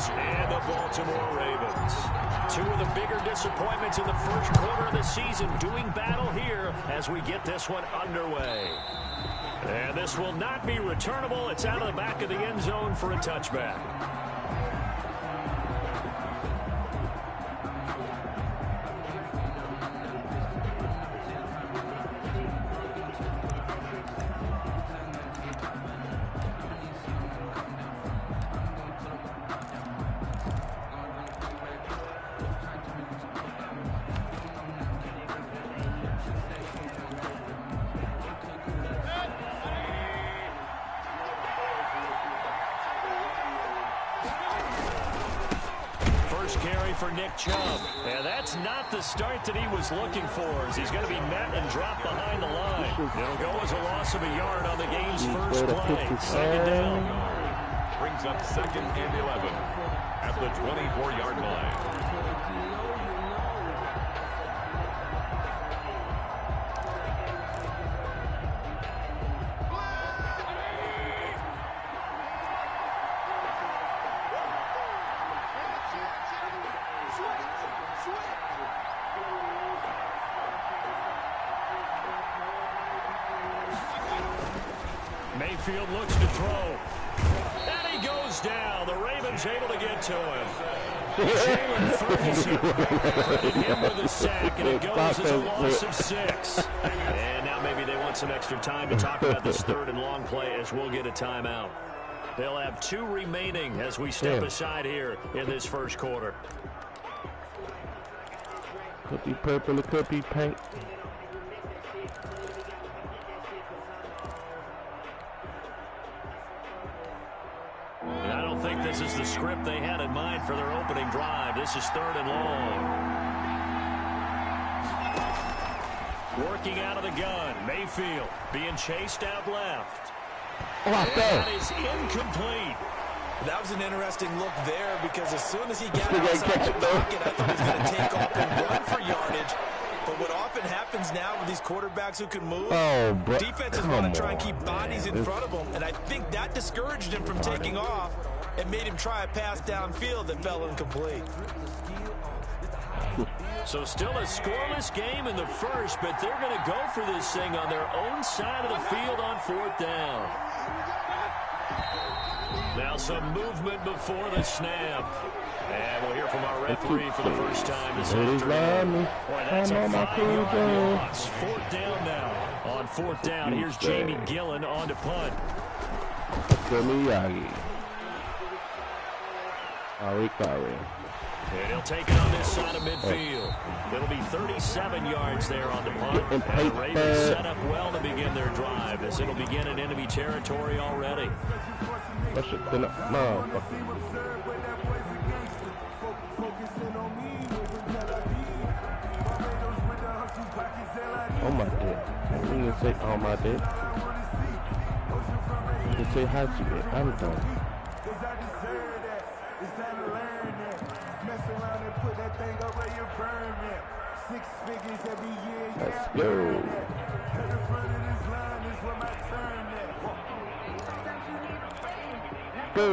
Chargers and the Baltimore Ravens. Two of the bigger disappointments in the first quarter of the season doing battle here as we get this one underway. And this will not be returnable. It's out of the back of the end zone for a touchback. Carry for Nick Chubb. And that's not the start that he was looking for, as he's going to be met and dropped behind the line. It'll go as a loss of a yard on the game's first play. Second down. Brings up 2nd and 11 at the 24-yard line. Mayfield looks to throw. And he goes down. The Ravens able to get to him. Jalen Ferguson credited him with a sack, and it goes as a loss of 6. And now maybe they want some extra time to talk about this 3rd and long play as we'll get a timeout. They'll have 2 remaining as we step aside here in this first quarter. Could be purple, it could be pink. I don't think this is the script they had in mind for their opening drive. This is 3rd and long. Working out of the gun. Mayfield being chased out left. That is incomplete. That was an interesting look there, because as soon as he got outside the pocket, I thought he was going to take off and run for yardage. But what often happens now with these quarterbacks who can move, defenses want to try and keep bodies in front of them, and I think that discouraged him from taking off and made him try a pass downfield that fell incomplete. So still a scoreless game in the first, but they're going to go for this thing on their own side of the field on 4th down. Now some movement before the snap. And we'll hear from our referee for the first time this afternoon. Boy, that's a 5-yard loss. 4th down now. On 4th down, here's Jamie Gillen on to punt. And he'll take it on this side of midfield. It'll be 37 yards there on the punt. And the Ravens set up well to begin their drive, as it'll begin in enemy territory already. On my dick. I'm going to say on my dick. You can say how to get. I'm done. Let's go. Go.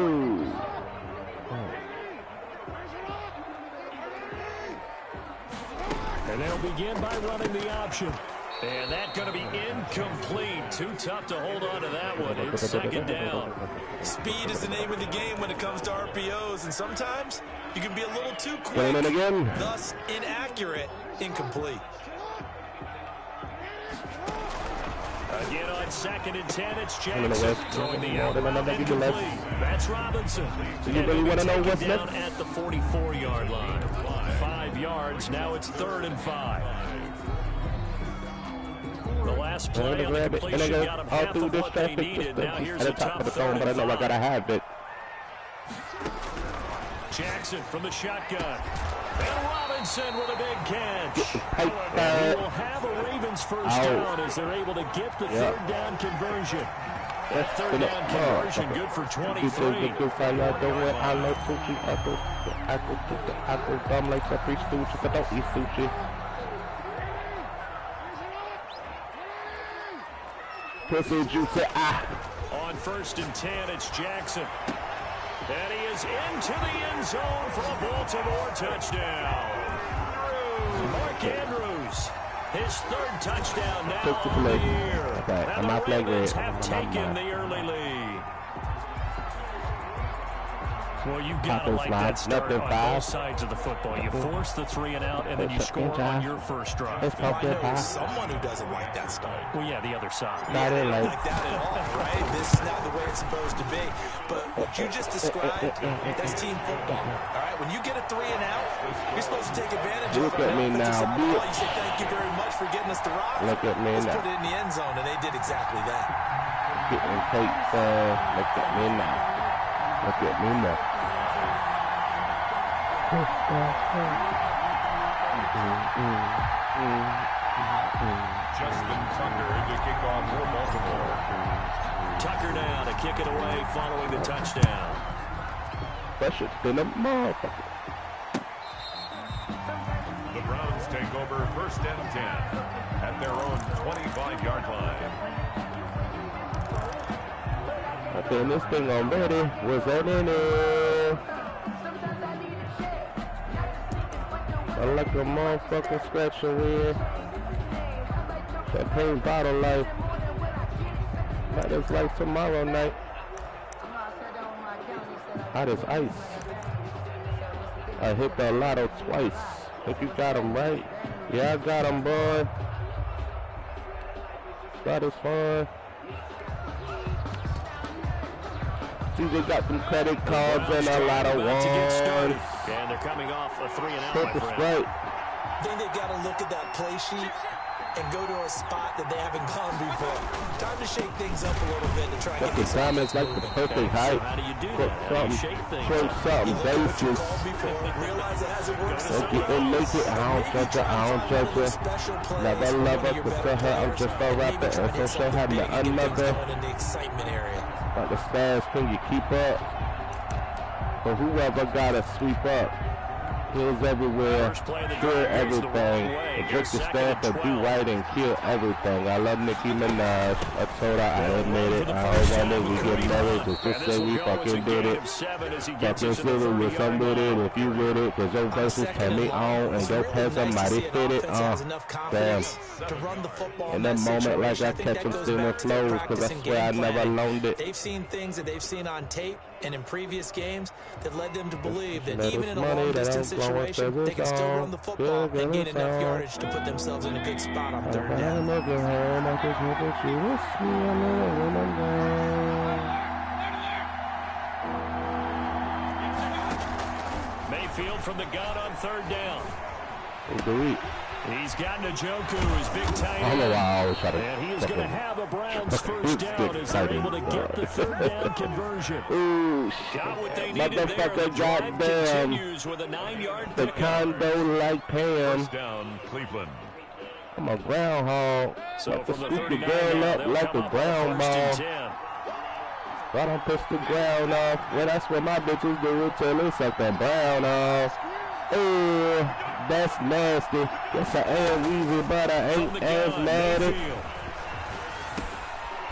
And they'll begin by running the option. And that's going to be incomplete. Too tough to hold on to that one. It's 2nd down. Speed is the name of the game when it comes to RPOs, and sometimes you can be a little too quick, thus inaccurate, incomplete. Again on 2nd and 10, it's Jackson throwing the out route incomplete. That's Robinson. So you really want to know what's down at the 44-yard line. 5 yards, now it's 3rd and 5. The last play on the completion got him half of what they needed. Now here's a tough 3rd and 5. But I know I gotta have it. Jackson from the shotgun. And Robinson with a big catch. And he will have a Ravens first down as they're able to get the 3rd down conversion. That 3rd down conversion good for 23. On 1st and 10, it's Jackson. And he is into the end zone for a Baltimore touchdown. Mark Andrews, his third touchdown now on the year. Okay, and the Ravens have taken the early lead. Well, you've got to like that start on both sides of the football. You force the 3 and out, and then you score on your first drive. I know someone who doesn't like that start. Well, yeah, the other side. I don't like that at all, right? This is not the way it's supposed to be. But what you just described, that's team football. All right, when you get a 3 and out, you're supposed to take advantage of it. Look at me now, You say thank you very much for getting us the rock. Look at me now. Let's put it in the end zone, and they did exactly that. Getting takes, look at me now. Look at me now. Justin Tucker to kick off for Baltimore. Tucker now to kick it away following the touchdown. Pressure been a motherfucker. The Browns take over 1st and 10 at their own 25-yard line. I think this thing already was on in there. I like a motherfucking scratch and win. Champagne bottle life. That is like tomorrow night. Hot as ice. I hit the lotto twice. Think you got him right? Yeah, I got him, boy. That is fun. See, they got some credit cards and a lot of ones. And they're coming off a 3 and out, Purple my friend. straight. I think they've got to look at that play sheet and go to a spot that they haven't gone before. Time to shake things up a little bit to try and get The time is like the perfect height. So how do you do Put that? How do you shake things something up? basis. Realize it hasn't worked so Don't get and make it. I don't judge her. I don't judge her. Never love her. To tell her I'm just a rapper. And so she'll have me another. Like the stars, can you keep up? For whoever gotta sweep up. Hills everywhere, clear everything. Drink the staff and do right and kill everything. I love Nicki Minaj. I told her I admit it. I don't want it. We get married. Just say we fucking did it. Fucking silly with I'm with it. If you with it, cause your verses turn me on and go past somebody fit it. Damn. In that moment, like I catch them stealing flows, cause I swear I never loaned it. They've seen things that they've seen on tape and in previous games that led them to believe that even in a long distance situation, they can still run the football and gain enough yardage to put themselves in a good spot on 3rd down. Mayfield from the gun on 3rd down. He's got Njoku, his big tight end. And he is going to have a Browns first down as they're able to get the 3rd down conversion. Got what they needed there. The drive continues with a 9-yard the condo like Pam. First down, Cleveland. I'm a groundhog. So like to from the scoop the 39 girl now, up they'll like come a up ground on ball. 1st and 10. I don't piss the ground off. Well, that's what my bitches do until it's like the brown off. Oh, that's nasty. Yes, I am Weezy, but I ain't asthmatic.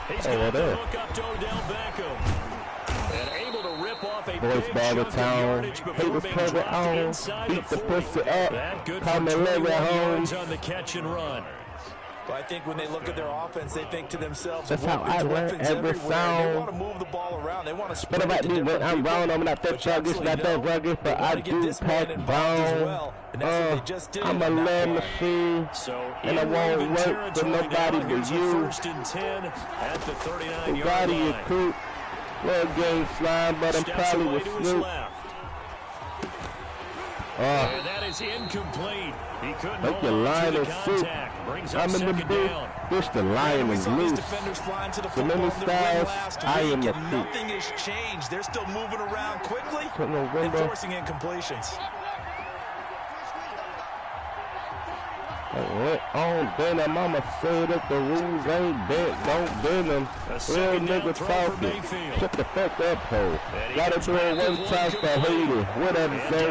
He's got the hook up to Odell Beckham. And able to rip off a Boys big ball the chunk of town. yardage before He was being covered dropped on. inside Beat the 40. pussy up. That good Call for me 21 Larry yards Holmes. on the catch and run. But I think when they look at their offense, they think to themselves, That's how I learn every They sound. want to move the ball around. They want to spread But it about to me when different I'm people. wrong, I'm not that sluggish, not that rugged, but I do pack bone. I'm a love machine, So and I won't work for nobody but you. 1st and 10 at the 39-yard Bugatti, you line. coop. Well, game slime, but I'm Steps probably away with to his Snoop. left. Oh, And that is incomplete. He couldn't make hold your on line to the of soup. contact. Brings up I'm in the 2nd booth. down. Fish the lion is loose. So many styles, I am the fruit. Nothing has changed. They're still moving around quickly Put and November. forcing incompletions. Went on Venom. Mama said if the rules ain't bent, don't bend them. Real nigga talking. Shut the fuck up, ho. Gotta do it one time for hater. Whatever, so.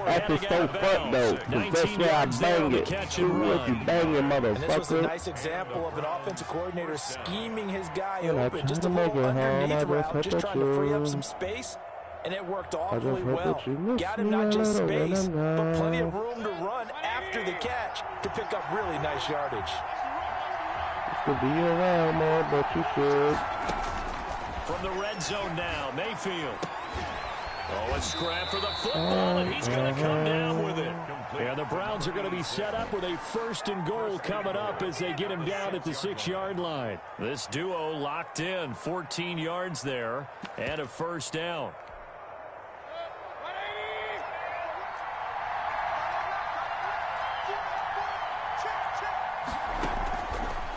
After so fuck though, cause that's where I bang it. Who if you banging, motherfucker? And this was a nice example of an offensive coordinator scheming his guy open. Just a little underneath route, just trying to free up some space. And it worked awfully well. Got him not just space, but plenty of room to run after the catch to pick up really nice yardage. This could be around more, but you should. From the red zone now, Mayfield. Oh, a scrap for the football, and he's going to come down with it. And the Browns are going to be set up with a 1st and goal coming up as they get him down at the 6-yard line. This duo locked in, 14 yards there, and a 1st down.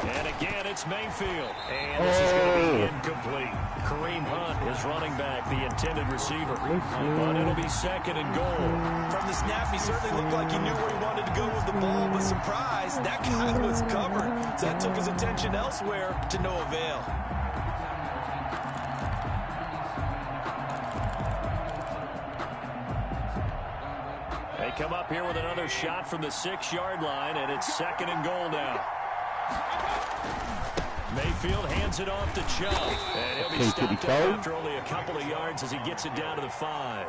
And again, it's Mayfield. And this is going to be incomplete. Kareem Hunt is running back, the intended receiver. But it'll be 2nd and goal. From the snap, he certainly looked like he knew where he wanted to go with the ball, but surprise, that guy was covered. So that took his attention elsewhere to no avail. They come up here with another shot from the 6-yard line, and it's 2nd and goal now. Mayfield hands it off to Chubb, and he'll be stopped after only a couple of yards as he gets it down to the 5.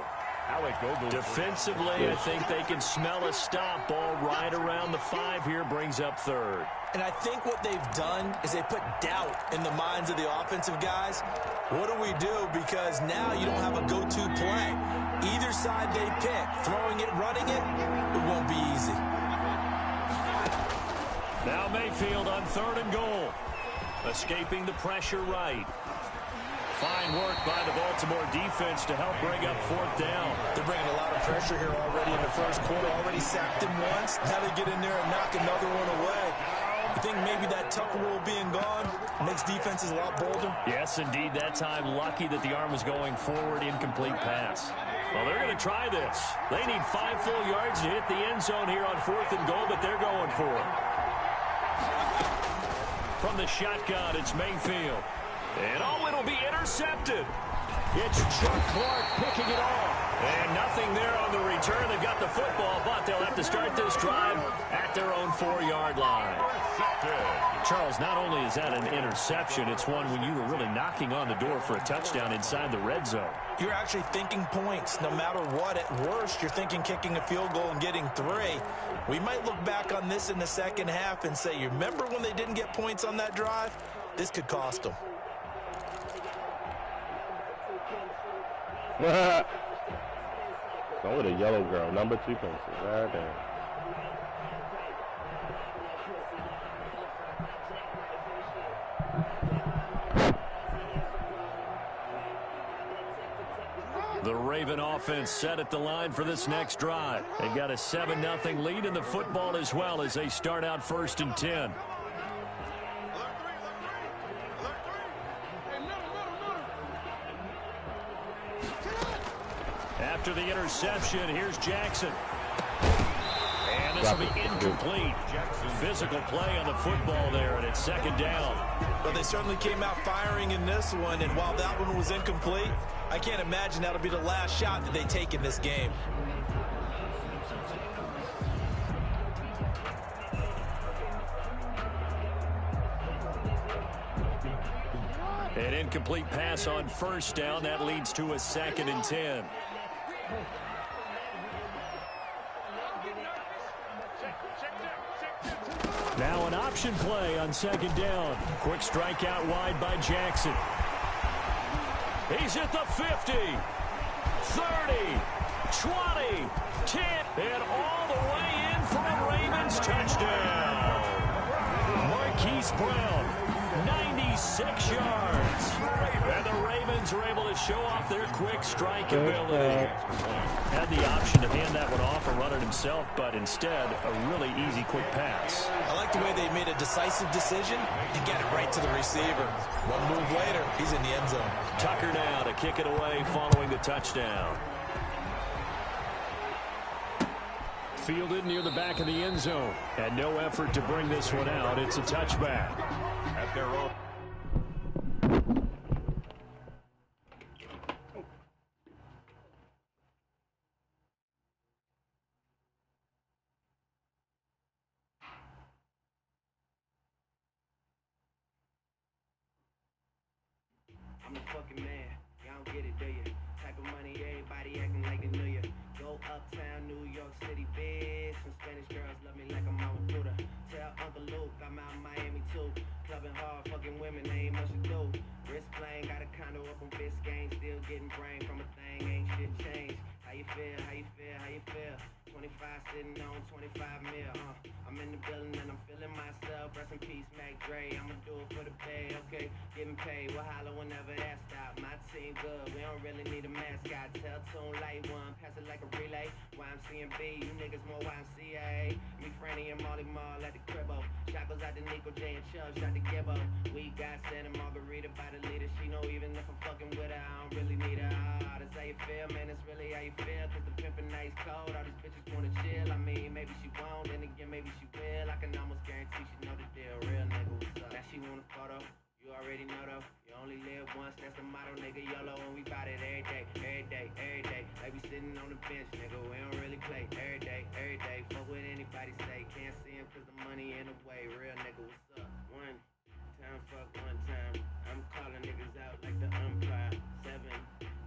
Defensively, I think they can smell a stop. Ball right around the 5 here, brings up 3rd. And I think what they've done is they put doubt in the minds of the offensive guys. What do we do? Because now you don't have a go-to play. Either side they pick, throwing it, running it, it won't be easy. Now Mayfield on 3rd and goal. Escaping the pressure right. Fine work by the Baltimore defense to help bring up 4th down. They're bringing a lot of pressure here already in the first quarter. Already sacked him once. Now they get in there and knock another one away. You think maybe that Tucker rule being gone makes defenses a lot bolder? Yes, indeed. That time, lucky that the arm was going forward, incomplete pass. Well, they're going to try this. They need 5 full yards to hit the end zone here on 4th and goal, but they're going for it. From the shotgun, it's Mayfield. And it'll be intercepted. It's Chuck Clark picking it off. And nothing there on the return. They've got the football, but they'll have to start this drive at their own 4-yard line. Charles, not only is that an interception, it's one when you were really knocking on the door for a touchdown inside the red zone. You're actually thinking points no matter what. At worst, you're thinking kicking a field goal and getting 3. We might look back on this in the second half and say, you remember when they didn't get points on that drive? This could cost them. Go with a yellow girl, number 2 pencil. God damn. The Raven offense set at the line for this next drive. They've got a 7-0 lead in the football as well as they start out 1st and 10. After the interception, here's Jackson. And this will be incomplete. Physical play on the football there, and it's 2nd down. Well, they certainly came out firing in this one, and while that one was incomplete, I can't imagine that'll be the last shot that they take in this game. An incomplete pass on 1st down. That leads to a 2nd and 10. Now an option play on 2nd down. Quick strike out wide by Jackson. He's at the 50, 30, 20, 10, and all the way in for a Ravens touchdown. Marquise Brown, 96 yards. And the Ravens are able to show off their quick strike ability. Had the option to hand that one off or run it himself, but instead, a really easy quick pass. I like the way they made a decisive decision and get it right to the receiver. One move later, he's in the end zone. Tucker now to kick it away following the touchdown. Fielded near the back of the end zone. And no effort to bring this one out. It's a touchback. At their own. I'm the fucking man. Y'all don't get it, do you? Type of money, everybody acting like they knew ya. Go uptown, New York City, bitch. Some Spanish girls love me like I'm out with Buddha. Tell Uncle Luke I'm out in Miami too. Clubbing hard, fucking women, ain't much to do. Wrist playing, got a condo up on Biscayne. Still getting brain from a thing, ain't shit changed. How you feel? How you feel? How you feel? 25 sitting on 25 mil, I'm in the building and I'm feeling myself. Rest in peace, Mac Dre. I'ma do it for the pay, okay? Getting paid, we'll holler whenever that stop. My team good, we don't really need a mascot. Tell Tune Light One, pass it like a relay. YMCMB, you niggas more YMCA. Me, Franny, and Molly Mall at the cribbo. Shot goes out to Nico J and Chubb, shot to Gibbo. We got Santa Margarita by the leader. She know even if I'm fucking with her, I don't really need her. That's how you feel, man, it's really how you feel. Cause the pimpin' nice cold, all these bitches wanna chill. I mean, maybe she won't, then again, maybe she will. I can almost guarantee she know the deal. Real nigga, what's up? Now she want a photo, you already know though. You only live once, that's the motto, nigga. YOLO, and we bout it every day, every day, every day. Like we sitting on the bench, nigga, we don't really play. Every day, every day. Fuck what anybody say, can't see him cause the money in the way. Real nigga, what's up? One time, fuck one time. I'm calling niggas out like the umpire. 7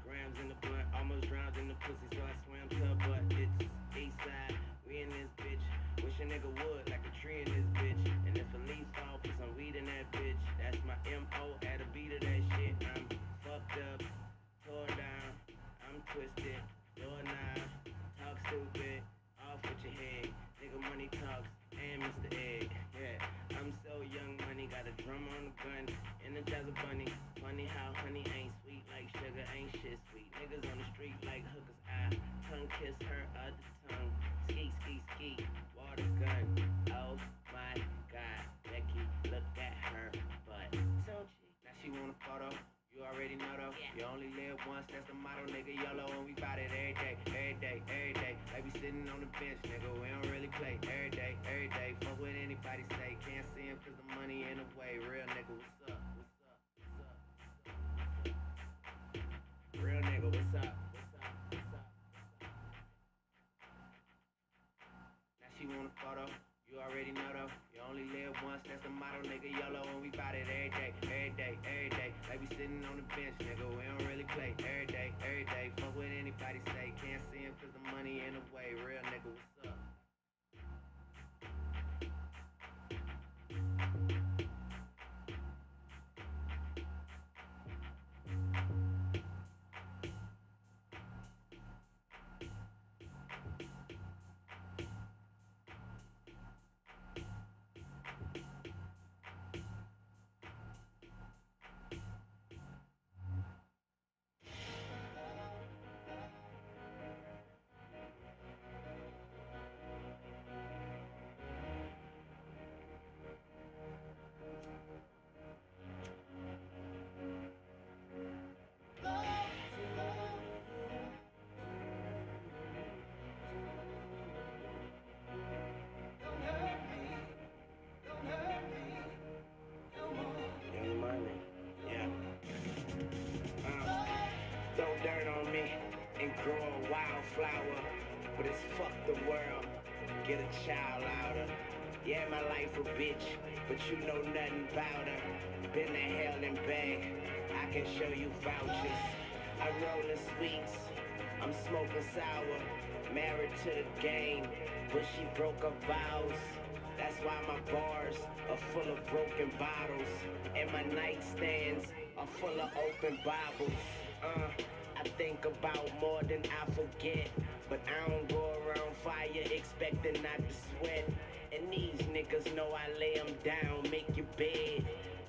grams in the blunt, almost drowned in the pussy, so I swam to her butt. It's east side, we in this bitch. Wish a nigga would, like a tree in this bitch. And if a leaf fall, put some weed in that bitch. That's my M.O. at a beat of that shit. I'm fucked up, tore down, I'm twisted, doorknob, talk stupid, off with your head. Nigga money talks, and Mr. Egg. Yeah, I'm so young, money, got a drum on the gun, energize a bunny. Funny how honey ain't sweet like sugar, ain't shit sweet. Niggas on the street like hookers, I tongue kiss her other tongue. Ski, ski, ski, water gun. Oh my God, Becky, look at her butt. Don't you? Now she want a photo, you already know though. You only live once, that's the motto, nigga. YOLO, and we bout it every day, every day, every day. Like we sitting on the bench, nigga, we don't really play. Every day, every day. Fuck what anybody say, can't see him cause the money in the way. Real nigga, what's up? Real nigga, what's up? Now she want a photo, you already know though. You only live once, that's the motto, nigga. YOLO, and we bout it every day, every day, every day. Like we sitting on the bench, nigga, we don't really play. Every day, every day. Fuck what anybody say, can't see him cause the money in the way. Real nigga, what's up? Grow a wildflower, but it's fuck the world, get a child out her. Yeah, my life a bitch, but you know nothing about her. Been to hell and back, I can show you vouchers. I roll the sweets, I'm smoking sour. Married to the game, but she broke her vows. That's why my bars are full of broken bottles, and my nightstands are full of open Bibles. I think about more than I forget, but I don't go around fire expecting not to sweat. And these niggas know I lay them down, make your bed.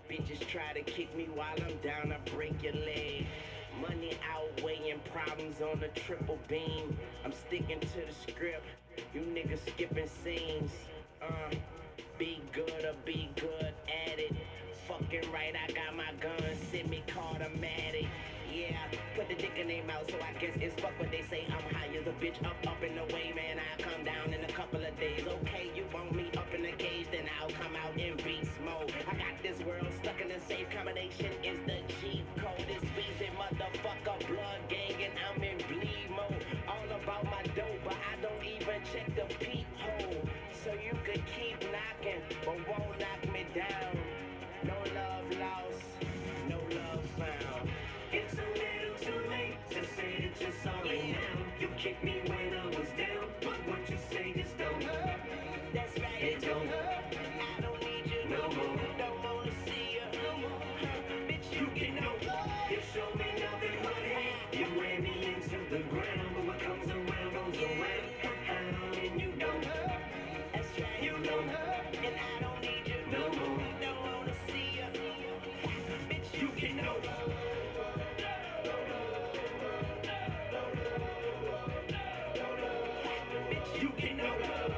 Bitches try to kick me while I'm down, I break your leg. Money outweighing problems on a triple beam. I'm sticking to the script, you niggas skipping scenes. Be good or be good at it. Fucking right, I got my gun, semi-automatic. Yeah, put the dick in their mouth, so I guess it's fuck what they say. I'm high as a bitch, up and away, man. I come down in a couple combination is the cheat code. It's reason motherfucker blood gang and I'm in bleed mode. All about my dough, but I don't even check the peephole. So you could keep knocking, but won't knock me down. No love lost, no love found. It's a little too late to say that you're sorry now. You kicked me when I was down, but what you say just don't hurt me. That's right, it don't hurt me. I don't need you no more. Don't wanna see you no more. Bitch, you get no love. You show me nothing but hate. You ran me into the ground, but what comes around goes around. And you don't hurt me. That's right, you don't hurt me. And I don't need you no more. Don't wanna see you. Bitch, you get no love. Bitch, you get no love.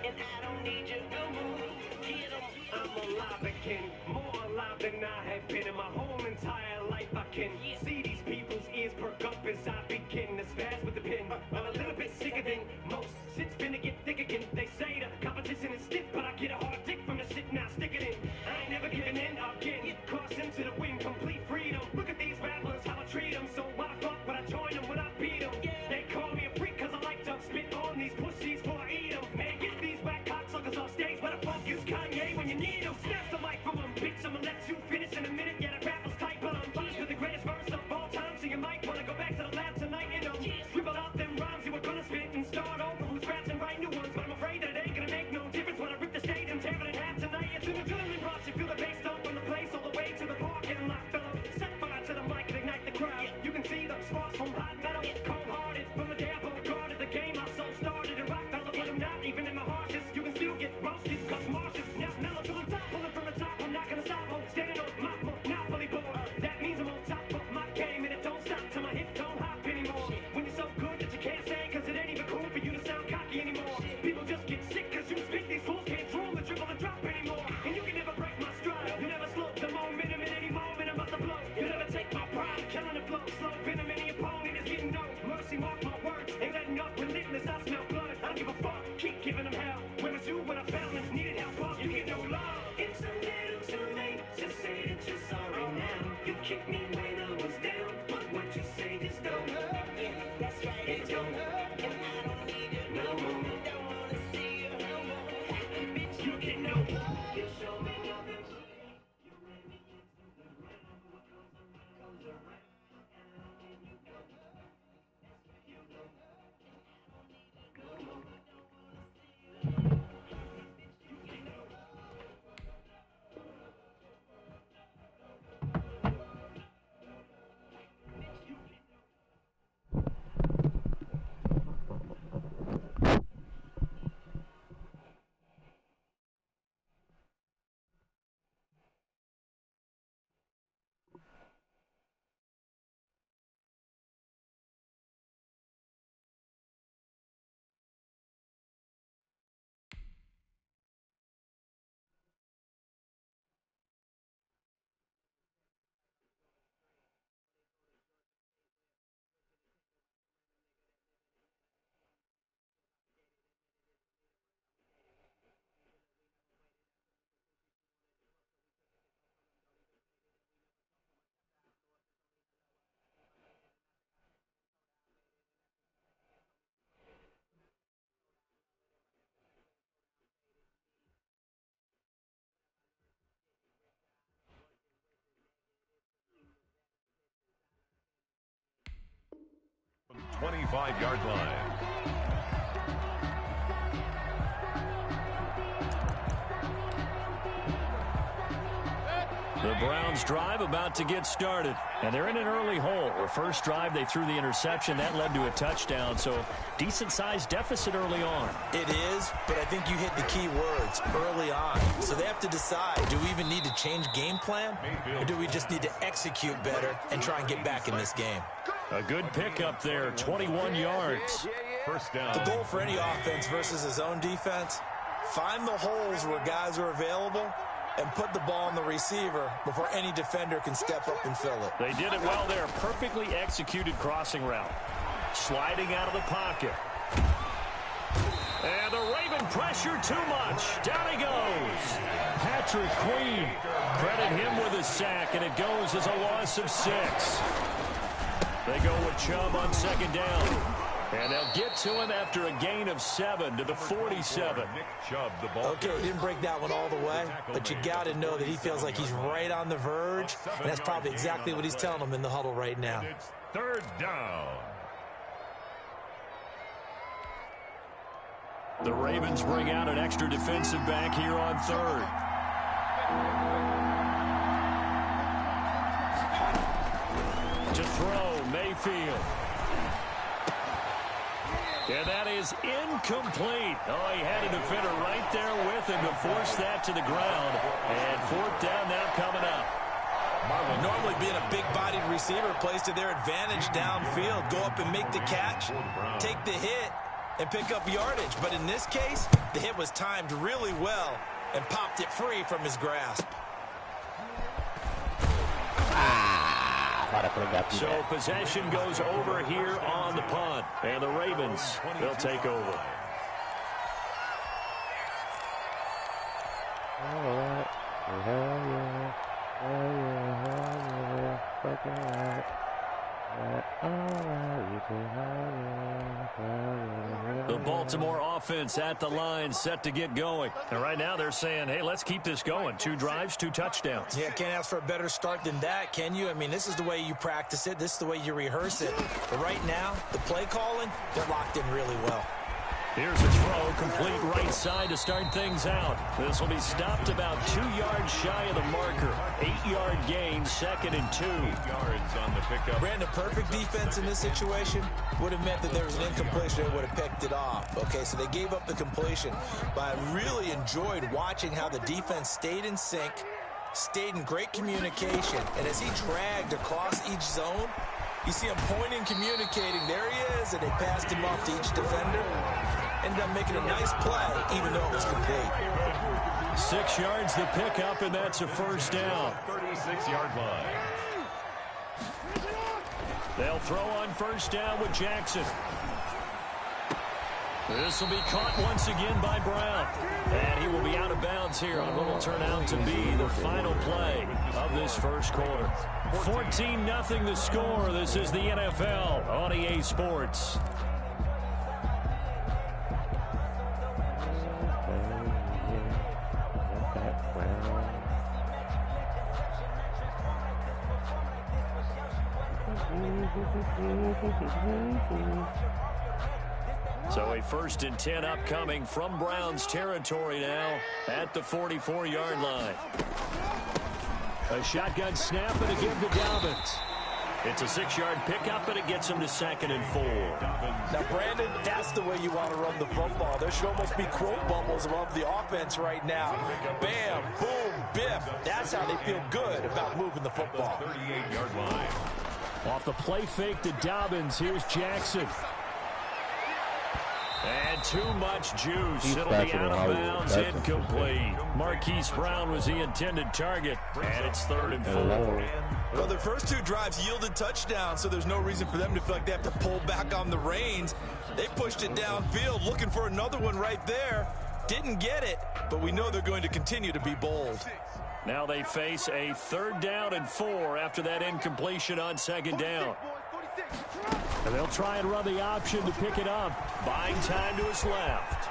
And I don't need you no more. Get 'em. I'm alive again, more alive than I have been in my whole entire life. I can see these people's ears perk up as I begin to spaz with the pen. I'm a little bit sicker than most. Shit's finna get thick again. They say the competition is stiff, but I get a hard dick from the shit. Now stick it in. I ain't never giving in again. Caution to the wind, complete freedom. Look at these rappers, how I treat them. So why the fuck would I join them when I beat them? They call me a freak 'cause I like to spit on these pussies before I eat them. Man, get these whack cocksuckers off stage. Where the fuck is Kanye when you need him? Snap the mic from him, bitch. I'ma let you finish in a minute. Yeah, the rapper's tight, but I'm fine with the greatest verse of all time. So you might wanna go back to the lab tonight and scribble out them rhymes you were gonna spit and start over from scratch and write new ones. But I'm afraid that it ain't gonna make no difference when I rip the stage and tear it in half tonight. It's an adrenaline rush. You feel the bass dump from the place all the way to the parking lot. Fellow, set fire to the mic and ignite the crowd. You can see the sparks from hot metal, cold-hearted from the day I guarded the game. I so started and rock fellow, but I'm not even in my harshest. You can still get roasted 'cause Martians now mellow to the top, pulling from the top. I'm not gonna stop. I'm standing on my monopoly board. That means I'm on top of my game and it don't stop till my hip don't hop anymore. When you're so good that you can't say 'cause it ain't even cool for you to sound cocky anymore. People just get sick 'cause you spit these fools can't drool the dribble and drop anymore. And you can never break my stride. You never slow the momentum in any moment I'm about to blow. You never take my pride, killing the flow, slow venom any opponent is getting no mercy. Mark my words, ain't letting up, relentless. I smell blood. I don't give a fuck. Keep giving them hell. When it's you, when I balance, needed help, but you get no love. It's a little too late to say that you're sorry now. You kicked me when I was down, but what you say just don't hurt. Yeah, that's right, it don't hurt. And I don't need you no more. Don't wanna see you no more. Bitch, you get no love. You show me nothing. From 25-yard line. The Browns drive about to get started, and they're in an early hole. The first drive, they threw the interception. That led to a touchdown, so decent-sized deficit early on. It is, but I think you hit the key words, early on. So they have to decide, do we even need to change game plan, or do we just need to execute better and try and get back in this game? A good pickup there, 21 yards. First down. The goal for any offense versus his own defense, find the holes where guys are available and put the ball on the receiver before any defender can step up and fill it. They did it well there. Perfectly executed crossing route. Sliding out of the pocket. And the Raven pressure too much. Down he goes. Patrick Queen. Credit him with a sack, and it goes as a loss of 6. They go with Chubb on second down. And they'll get to him after a gain of 7 to the 47. Okay, he didn't break that one all the way, but you got to know that he feels like he's right on the verge, and that's probably exactly what he's telling them in the huddle right now. It's third down. The Ravens bring out an extra defensive back here on third. To throw, Mayfield. And that is incomplete. Oh, he had a defender right there with him to force that to the ground. And fourth down now coming up. Normally being a big-bodied receiver plays to their advantage downfield. Go up and make the catch, take the hit, and pick up yardage. But in this case, the hit was timed really well and popped it free from his grasp. So possession goes over here on the punt. And the Ravens, they'll take over. The Baltimore offense at the line, set to get going. And right now they're saying, hey, let's keep this going. 2 drives, 2 touchdowns. Yeah, can't ask for a better start than that, can you? I mean, this is the way you practice it. This is the way you rehearse it. But right now, the play calling, they're locked in really well. Here's a throw, complete right side to start things out. This will be stopped about 2 yards shy of the marker. 8-yard gain, 2nd and 2. 8 yards on the pickup. Brandon, perfect defense in this situation would have meant that there was an incompletion. They would have picked it off. Okay, so they gave up the completion. But I really enjoyed watching how the defense stayed in sync, stayed in great communication. And as he dragged across each zone, you see him pointing, communicating. There he is, and they passed him off to each defender. Ended up making a nice play, even though it was complete. 6 yards the pickup, and that's a first down. 36-yard line. They'll throw on first down with Jackson. This will be caught once again by Brown. And he will be out of bounds here on what will turn out to be the final play of this first quarter. 14-0 the score. This is the NFL on EA Sports. So a 1st and 10 upcoming from Browns territory now at the 44-yard line. A shotgun snap and a give to Dobbins. It's a 6-yard pickup, and it gets him to 2nd and 4. Now, Brandon, that's the way you want to run the football. There should almost be quote bubbles above the offense right now. Bam, boom, biff. That's how they feel good about moving the football. 38-yard line. Off the play fake to Dobbins. Here's Jackson. And too much juice. It'll be out of bounds, incomplete. Marquise Brown was the intended target, and it's 3rd and 4. Well, their first 2 drives yielded touchdowns, so there's no reason for them to feel like they have to pull back on the reins. They pushed it downfield, looking for another one right there. Didn't get it, but we know they're going to continue to be bold. Now they face a 3rd down and 4 after that incompletion on 2nd down. And they'll try and run the option to pick it up. Buying time to his left.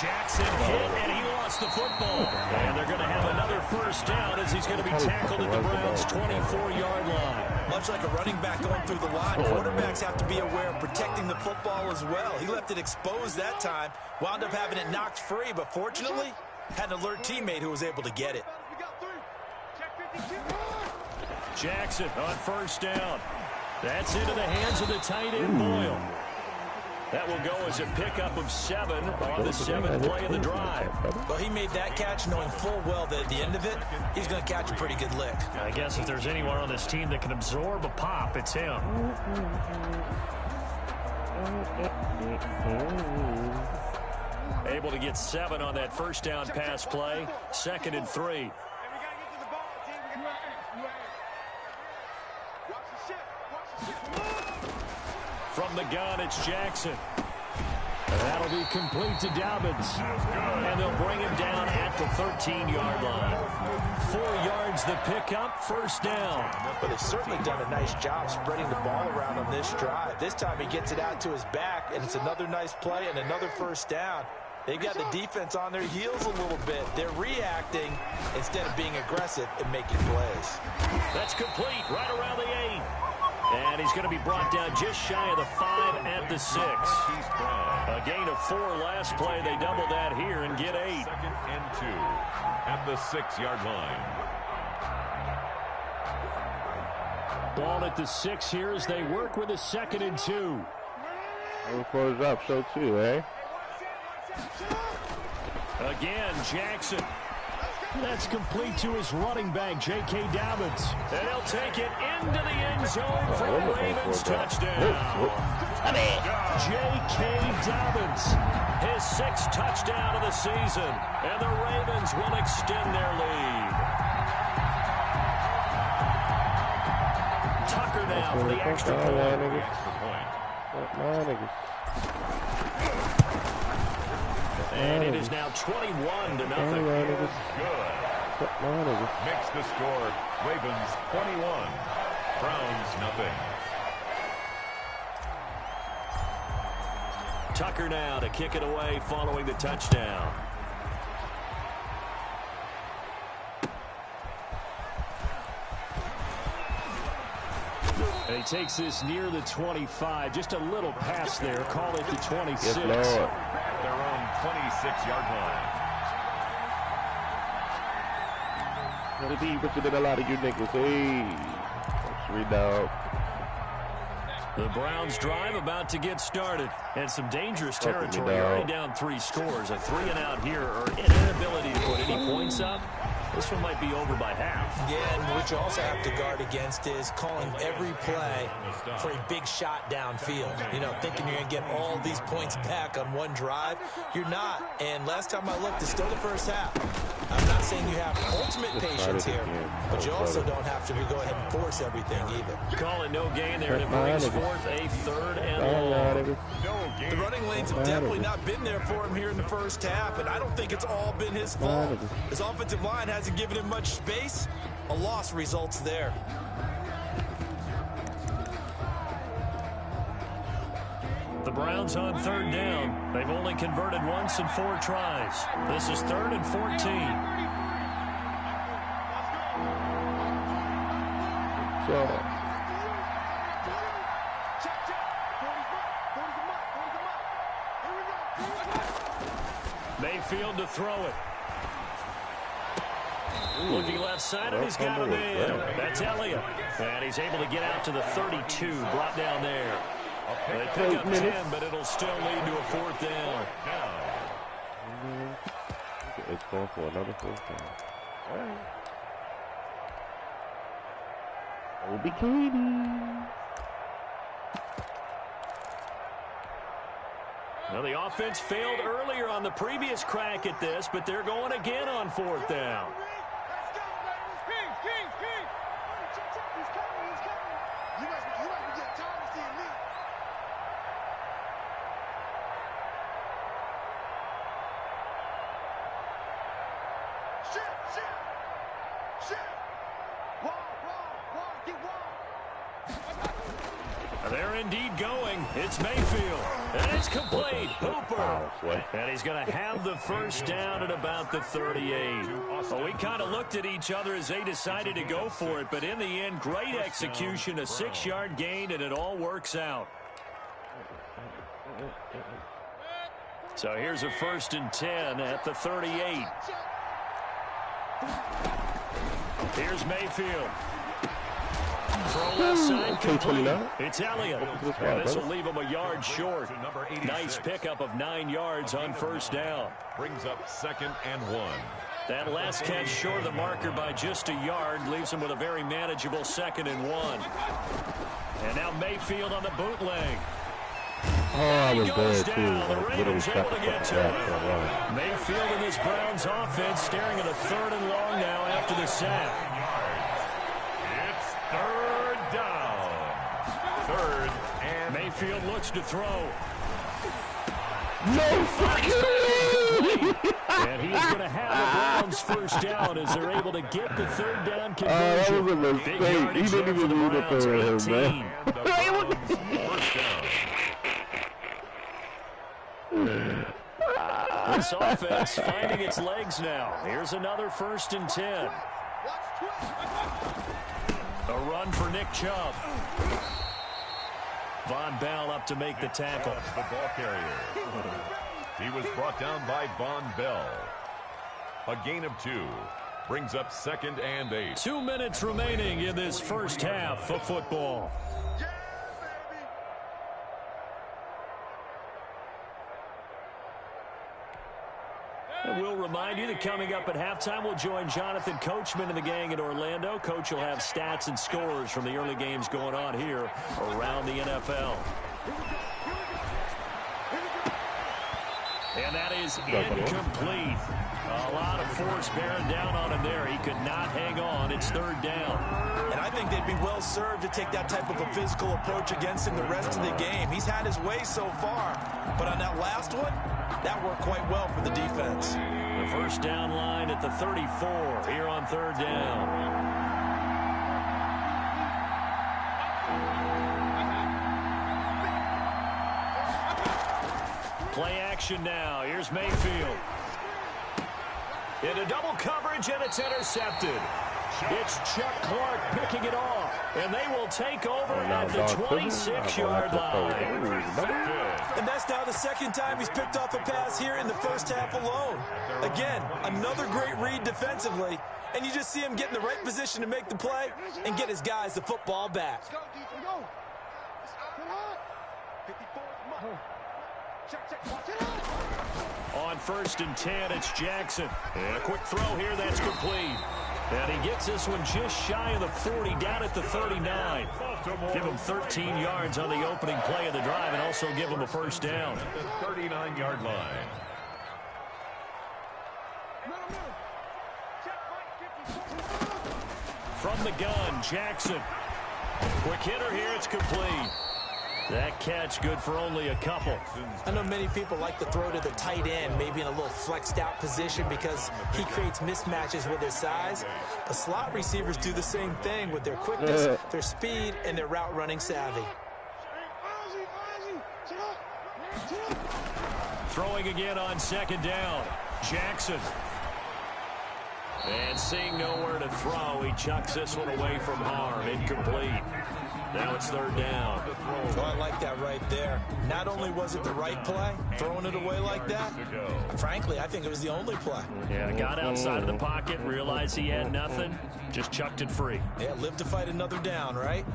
Jackson hit, and he lost the football. And they're going to have another first down as he's going to be tackled at the Browns' 24-yard line. Much like a running back going through the line, quarterbacks have to be aware of protecting the football as well. He left it exposed that time, wound up having it knocked free, but fortunately, had an alert teammate who was able to get it. Jackson on first down. That's into the hands of the tight end, Boyle. That will go as a pickup of 7 on the 7th play of the drive. Well, he made that catch knowing full well that at the end of it, he's going to catch a pretty good lick. I guess if there's anyone on this team that can absorb a pop, it's him. Able to get 7 on that first down pass play. 2nd and 3. From the gun, it's Jackson. And That'll be complete to Dobbins. And they'll bring him down at the 13-yard line. 4 yards the pickup, first down. But they've certainly done a nice job spreading the ball around on this drive. This time he gets it out to his back, and it's another nice play and another first down. They've got the defense on their heels a little bit. They're reacting instead of being aggressive and making plays. That's complete right around the 8. And he's going to be brought down just shy of the 5 at the 6. A gain of 4 last play. They double that here and get 8. Second and 2 at the 6-yard line. Ball at the 6 here as they work with a 2nd and 2. Before it's up, so too, eh? Again, Jackson. That's complete to his running back, J.K. Dobbins. And he'll take it into the end zone for a Ravens touchdown. J.K. Dobbins, his 6th touchdown of the season. And the Ravens will extend their lead. Tucker now for the extra point. And it is now 21-0. Good. Makes the score. Ravens 21. Browns nothing. Tucker now to kick it away following the touchdown. And he takes this near the 25. Just a little pass there. Call it the 26. Yes, Lord. Their own 26-yard line. Gotta be richer than a lot of you niggas. Hey. Let's read out. The Browns drive about to get started. And some dangerous territory. Already down 3 scores. A 3-and-out here or an inability to put any points up. This one might be over by half. Yeah, and what you also have to guard against is calling every play for a big shot downfield. You know, thinking you're going to get all these points back on one drive. You're not. And last time I looked, it's still the first half. I'm not saying you have ultimate patience here, but you also don't have to go ahead and force everything either. Call it no gain there, and it brings forth a 3rd and long. The running lanes have definitely not been there for him here in the first half, and I don't think it's all been his fault. His offensive line hasn't given him much space. A loss results there. The Browns on 3rd down. They've only converted once in 4 tries. This is 3rd and 14. Mayfield to throw it. Looking left side, and he's got him in. That's Elliott. And he's able to get out to the 32, brought down there. They pick up 10, but it'll still lead to a 4th down. It's going for another 4th down. All right. Obi Katie. Well, the offense failed earlier on the previous crack at this, but they're going again on 4th down. They're indeed going. It's Mayfield. And it's complete. Hooper. And he's going to have the first down at about the 38. Well, we kind of looked at each other as they decided to go for it. But in the end, great execution, a 6-yard gain, and it all works out. So here's a 1st and 10 at the 38. Here's Mayfield. Throw left side complete. It's Elliott. And this will leave him a yard short. Nice pickup of 9 yards on 1st down. Brings up 2nd and 1. That last catch short of the marker by just a yard leaves him with a very manageable 2nd and 1. And now Mayfield on the bootleg. Oh, I was there too. The Ravens able to get to him. Mayfield in this Browns offense staring at a 3rd and long now after the sack. It's 3rd down. 3rd and Mayfield looks to throw. No fucking way! And he's going to have the Browns first down as they're able to get the third down conversion. That was a mistake. He didn't even need to throw him, man. This offense finding its legs now. Here's another 1st and 10. A run for Nick Chubb. Von Bell up to make the tackle. The ball carrier. He was brought down by Von Bell. A gain of 2. Brings up 2nd and 8. 2 minutes remaining in this first half of football. And we'll remind you that coming up at halftime, we'll join Jonathan Coachman and the gang in Orlando. Coach will have stats and scores from the early games going on here around the NFL. And that is incomplete. A lot of force bearing down on him there. He could not hang on. It's 3rd down. And I think they'd be well served to take that type of a physical approach against him the rest of the game. He's had his way so far. But on that last one, that worked quite well for the defense. The first down line at the 34 here on 3rd down. Play action now. Here's Mayfield. Into double coverage, and it's intercepted. It's Chuck Clark picking it off, and they will take over at the 26-yard line. And that's now the 2nd time he's picked off a pass here in the first half alone. Again, another great read defensively, and you just see him get in the right position to make the play and get his guys the football back. On 1st and 10, it's Jackson. And a quick throw here, that's complete. And he gets this one just shy of the 40, down at the 39. Give him 13 yards on the opening play of the drive and also give him a first down. At the 39-yard line. From the gun, Jackson. Quick hitter here, it's complete. That catch good for only a couple. I know many people like to throw to the tight end, maybe in a little flexed out position because he creates mismatches with his size. But slot receivers do the same thing with their quickness, their speed, and their route running savvy. Throwing again on 2nd down. Jackson. And seeing nowhere to throw, he chucks this one away from harm. Incomplete. Now it's 3rd down. Oh, I like that right there. Not only was it the right play, throwing it away like that, frankly, I think it was the only play. Yeah, got outside of the pocket, realized he had nothing, just chucked it free. Yeah, live to fight another down, right?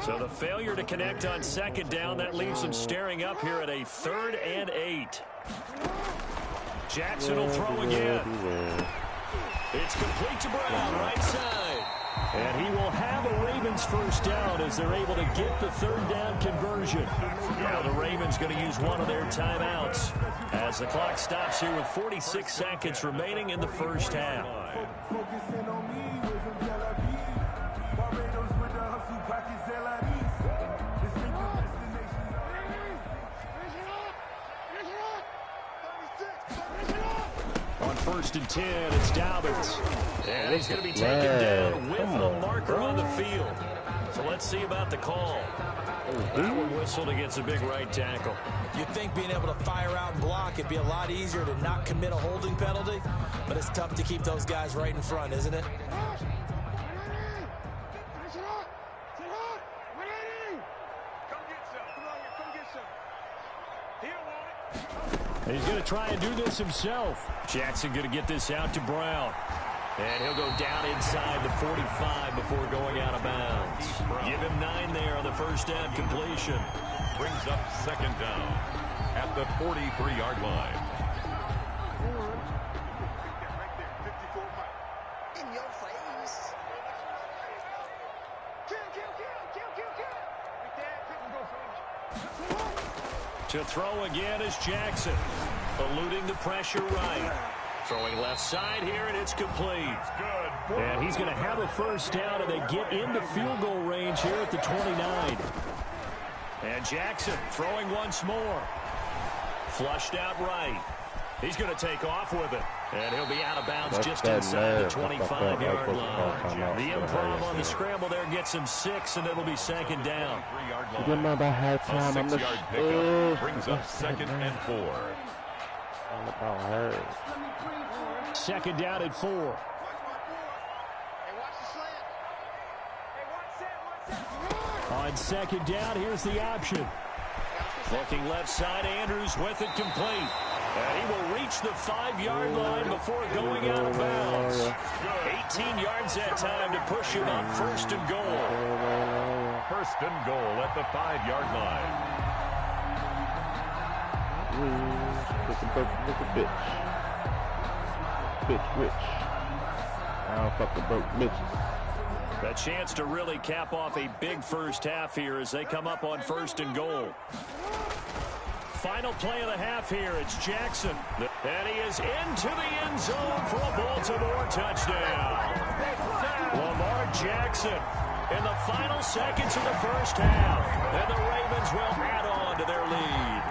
So the failure to connect on 2nd down, that leaves him staring up here at a 3rd and 8. Jackson will throw again. It's complete to Brown, right side. And he will have a Ravens first down as they're able to get the 3rd down conversion. Now the Ravens going to use one of their timeouts as the clock stops here with 46 seconds remaining in the first half. On 1st and 10, it's Dobbins. And he's going to be taken down with a marker on the field. So let's see about the call. That one whistled against a big right tackle. You'd think being able to fire out and block, it'd be a lot easier to not commit a holding penalty, but it's tough to keep those guys right in front, isn't it? He's going to try and do this himself. Jackson going to get this out to Brown. And he'll go down inside the 45 before going out of bounds. Give him 9 there on the first down completion. Brings up 2nd down at the 43-yard line. In your face. To throw again is Jackson. Eluding the pressure right. Throwing left side here, and it's complete. And he's going to have a first down, and they get into field goal range here at the 29. And Jackson throwing once more. Flushed out right. He's going to take off with it. And he'll be out of bounds just inside the 25-yard line. The improv on the scramble there gets him 6, and it'll be second down. Remember halftime on the brings up 2nd and 4. Second down at 4. On second down, here's the option. Looking left side, Andrews with it complete. And he will reach the 5-yard line before going out of bounds. 18 yards that time to push him up 1st and goal. 1st and goal at the 5-yard line. Bitch rich. I don't fucking broke bitches. A chance to really cap off a big first half here as they come up on 1st and goal. Final play of the half here. It's Jackson. And he is into the end zone for a Baltimore touchdown. Lamar Jackson in the final seconds of the first half. And the Ravens will add on to their lead.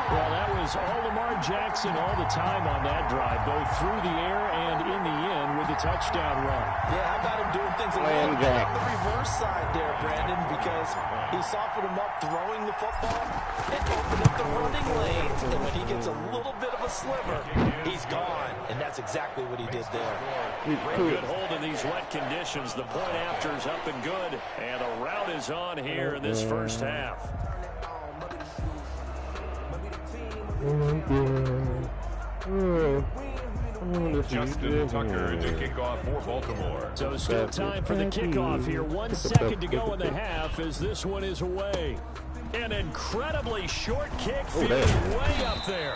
Well, that was all Lamar Jackson all the time on that drive, both through the air and in the end with the touchdown run. Yeah, how about him doing things a little bit on the reverse side there, Brandon, because he softened him up throwing the football and opened up the running lanes. And when he gets a little bit of a sliver, he's gone. And that's exactly what he did there. Good hold in these wet conditions. The point after is up and good. And a route is on here in this first half. Justin Tucker to kick off for Baltimore. So still time for the kickoff here. 1 second to go in the half as this one is away. An incredibly short kick feeling way up there.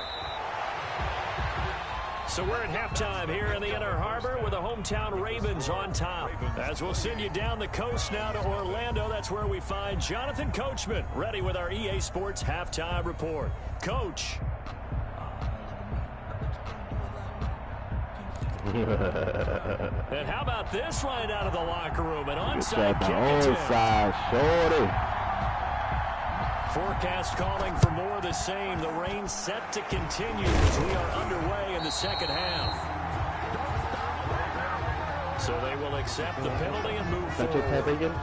So we're at halftime here in the Inner Harbor with the hometown Ravens on top. As we'll send you down the coast now to Orlando, that's where we find Jonathan Coachman ready with our EA Sports halftime report. Coach. And how about this right out of the locker room? An onside kick. Onside, shorty. Forecast calling for more of the same. The rain set to continue as we are underway in the second half. So they will accept the penalty and move forward.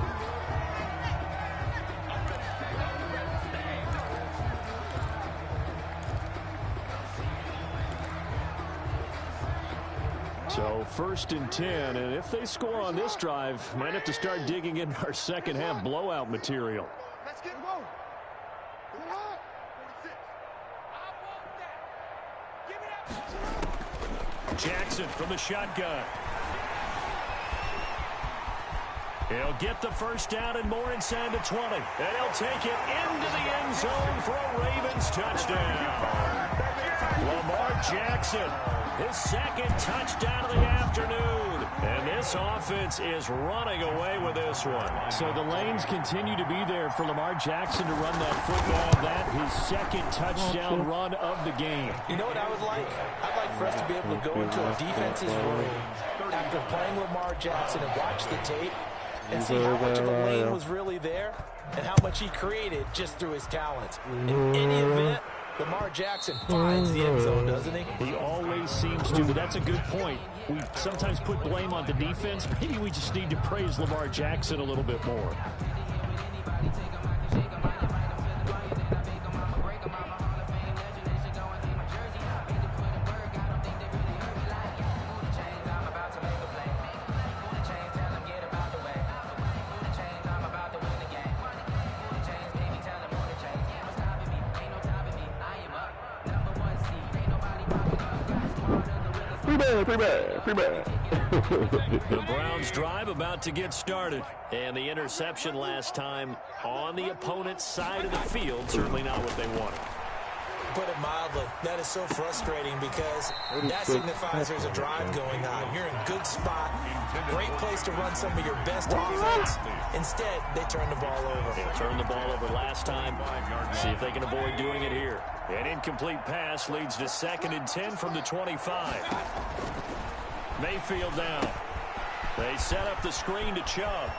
So 1st and 10, and if they score on this drive, might have to start digging in our second half blowout material. Let's get Jackson from the shotgun. He'll get the first down and more inside the 20. And he'll take it into the end zone for a Ravens touchdown. Lamar Jackson, his 2nd touchdown of the afternoon. And this offense is running away with this one. So the lanes continue to be there for Lamar Jackson to run that football. That his 2nd touchdown run of the game. You know what I would like? I'd like for us to be able to go into a defense's room after playing Lamar Jackson and watch the tape and see how much of a lane was really there and how much he created just through his talents. In any event, Lamar Jackson finds the end zone, doesn't he? He always seems to, but that's a good point. We sometimes put blame on the defense. Maybe we just need to praise Lamar Jackson a little bit more. Free bad. The Browns drive about to get started. And the interception last time on the opponent's side of the field, certainly not what they wanted. Put it mildly, that is so frustrating because that signifies there's a drive going on. You're in a good spot, great place to run some of your best offense. Instead, they turn the ball over. They turned the ball over last time. See if they can avoid doing it here. An incomplete pass leads to 2nd and 10 from the 25. Mayfield down. They set up the screen to Chubb.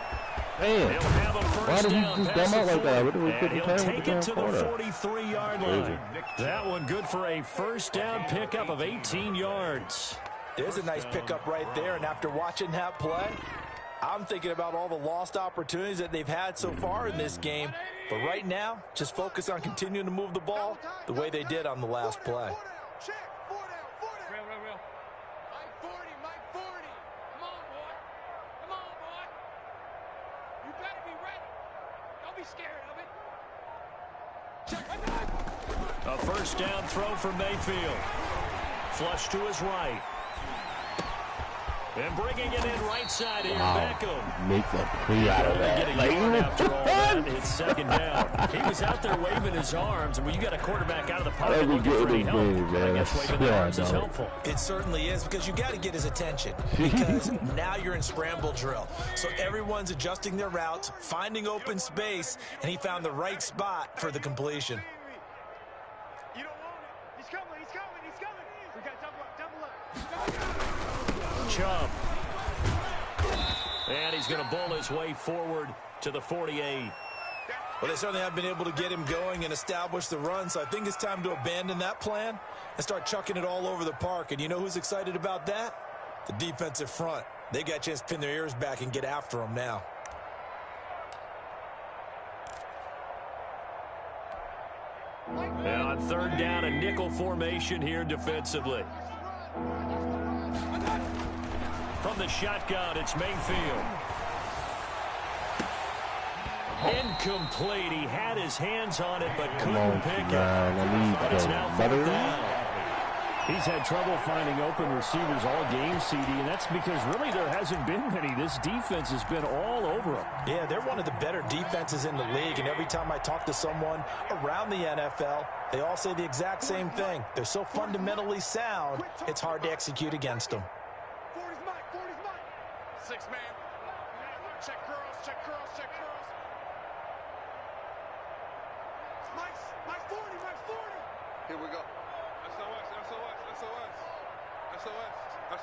Man, why did he just dumb out like that? What did we and he'll take it to the 43-yard line. That one good for a first down pickup of 18 yards. There's a nice pickup right there, and after watching that play, I'm thinking about all the lost opportunities that they've had so far in this game. But right now, just focus on continuing to move the ball the way they did on the last play. A first down throw for Mayfield. Flush to his right. And bringing it in right side here, Beckham. Makes a play out of that. After all that, it's second down. He was out there waving his arms, and when you got a quarterback out of the pocket looking for any help, I guess waving the arms is helpful. It certainly is, because you got to get his attention, because now you're in scramble drill. So everyone's adjusting their routes, finding open space, and he found the right spot for the completion. You don't want it. He's coming, he's coming, he's coming. We got double up. Chubb. And he's going to bowl his way forward to the 48. Well, they certainly have been able to get him going and establish the run, so I think it's time to abandon that plan and start chucking it all over the park. And you know who's excited about that? The defensive front. They got a chance to pin their ears back and get after him now. Now on third down, a nickel formation here defensively. From the shotgun, it's Mayfield. Incomplete. He had his hands on it, but couldn't pick it. But it's now fourth down. He's had trouble finding open receivers all game, CD, and that's because really there hasn't been many. This defense has been all over him. Yeah, they're one of the better defenses in the league, and every time I talk to someone around the NFL, they all say the exact same thing. They're so fundamentally sound, it's hard to execute against them. 40's mine, 40's mine. 6 man. Check curls, check curls, check curls. Mike's 40, Mike's 40. Here we go. SOS, SOS, SOS. SOS,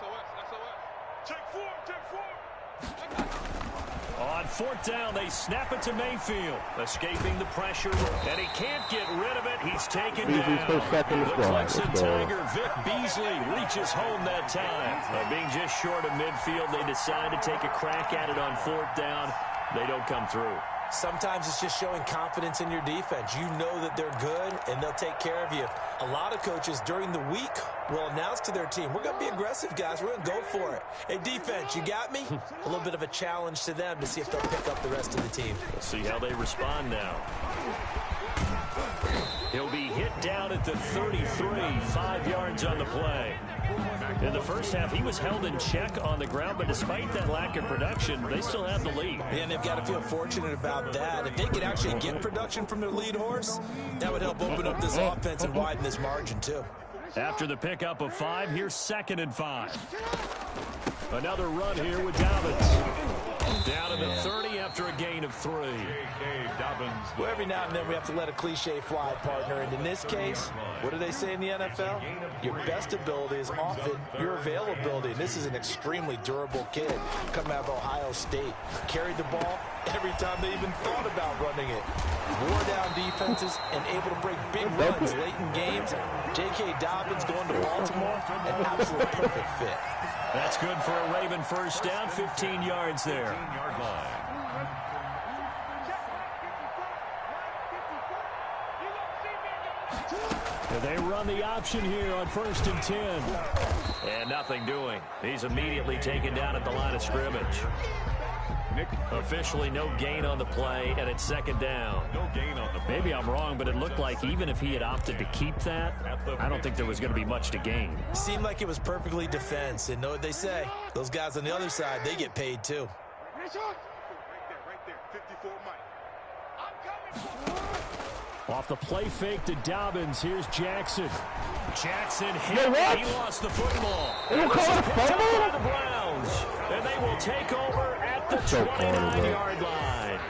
SOS, SOS. Check 4, check 4. On fourth down, they snap it to Mayfield. Escaping the pressure, and he can't get rid of it. He's taken down. The Clemson Tiger, Vic Beasley, reaches home that time. Being just short of midfield, they decide to take a crack at it on fourth down. They don't come through. Sometimes it's just showing confidence in your defense. You know that they're good, and they'll take care of you. A lot of coaches during the week will announce to their team, we're going to be aggressive, guys. We're going to go for it. Hey, defense, you got me? A little bit of a challenge to them to see if they'll pick up the rest of the team. We'll see how they respond now. He'll be hit down at the 33, 5 yards on the play. In the first half, he was held in check on the ground, but despite that lack of production, they still have the lead. And they've got to feel fortunate about that. If they could actually get production from their lead horse, that would help open up this offense and widen this margin, too. After the pickup of 5, here's 2nd and 5. Another run here with Dobbins. Down to the 30 after a gain of 3. Well, every now and then we have to let a cliche fly, partner. And in this case, what do they say in the NFL? Your best ability is often your availability. And this is an extremely durable kid coming out of Ohio State. Carried the ball every time they even thought about running it. Wore down defenses and able to break big runs late in games. J.K. Dobbins going to Baltimore, an absolute perfect fit. That's good for a Raven first down, 15 yards there. 15-yard line. They run the option here on 1st and 10. And nothing doing. He's immediately taken down at the line of scrimmage. Officially no gain on the play, and it's 2nd down. No gain on the play. Maybe I'm wrong, but it looked like even if he had opted to keep that, I don't think there was going to be much to gain. Seemed like it was perfectly defense, and know what they say. Those guys on the other side, they get paid too. Right there, 54 Mike. I'm coming. Off the play fake to Dobbins, here's Jackson. Jackson hit, he lost the football. They will call it a fumble? By the Browns, and they will take over at the 29-yard line.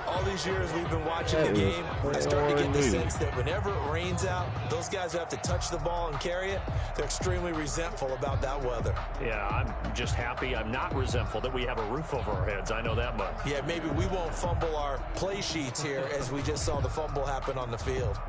All these these years we've been watching the game, I start to get the sense that whenever it rains out, those guys who have to touch the ball and carry it, they're extremely resentful about that weather. Yeah, I'm just happy I'm not resentful that we have a roof over our heads. I know that much. Yeah, maybe we won't fumble our play sheets here as we just saw the fumble happen on the field.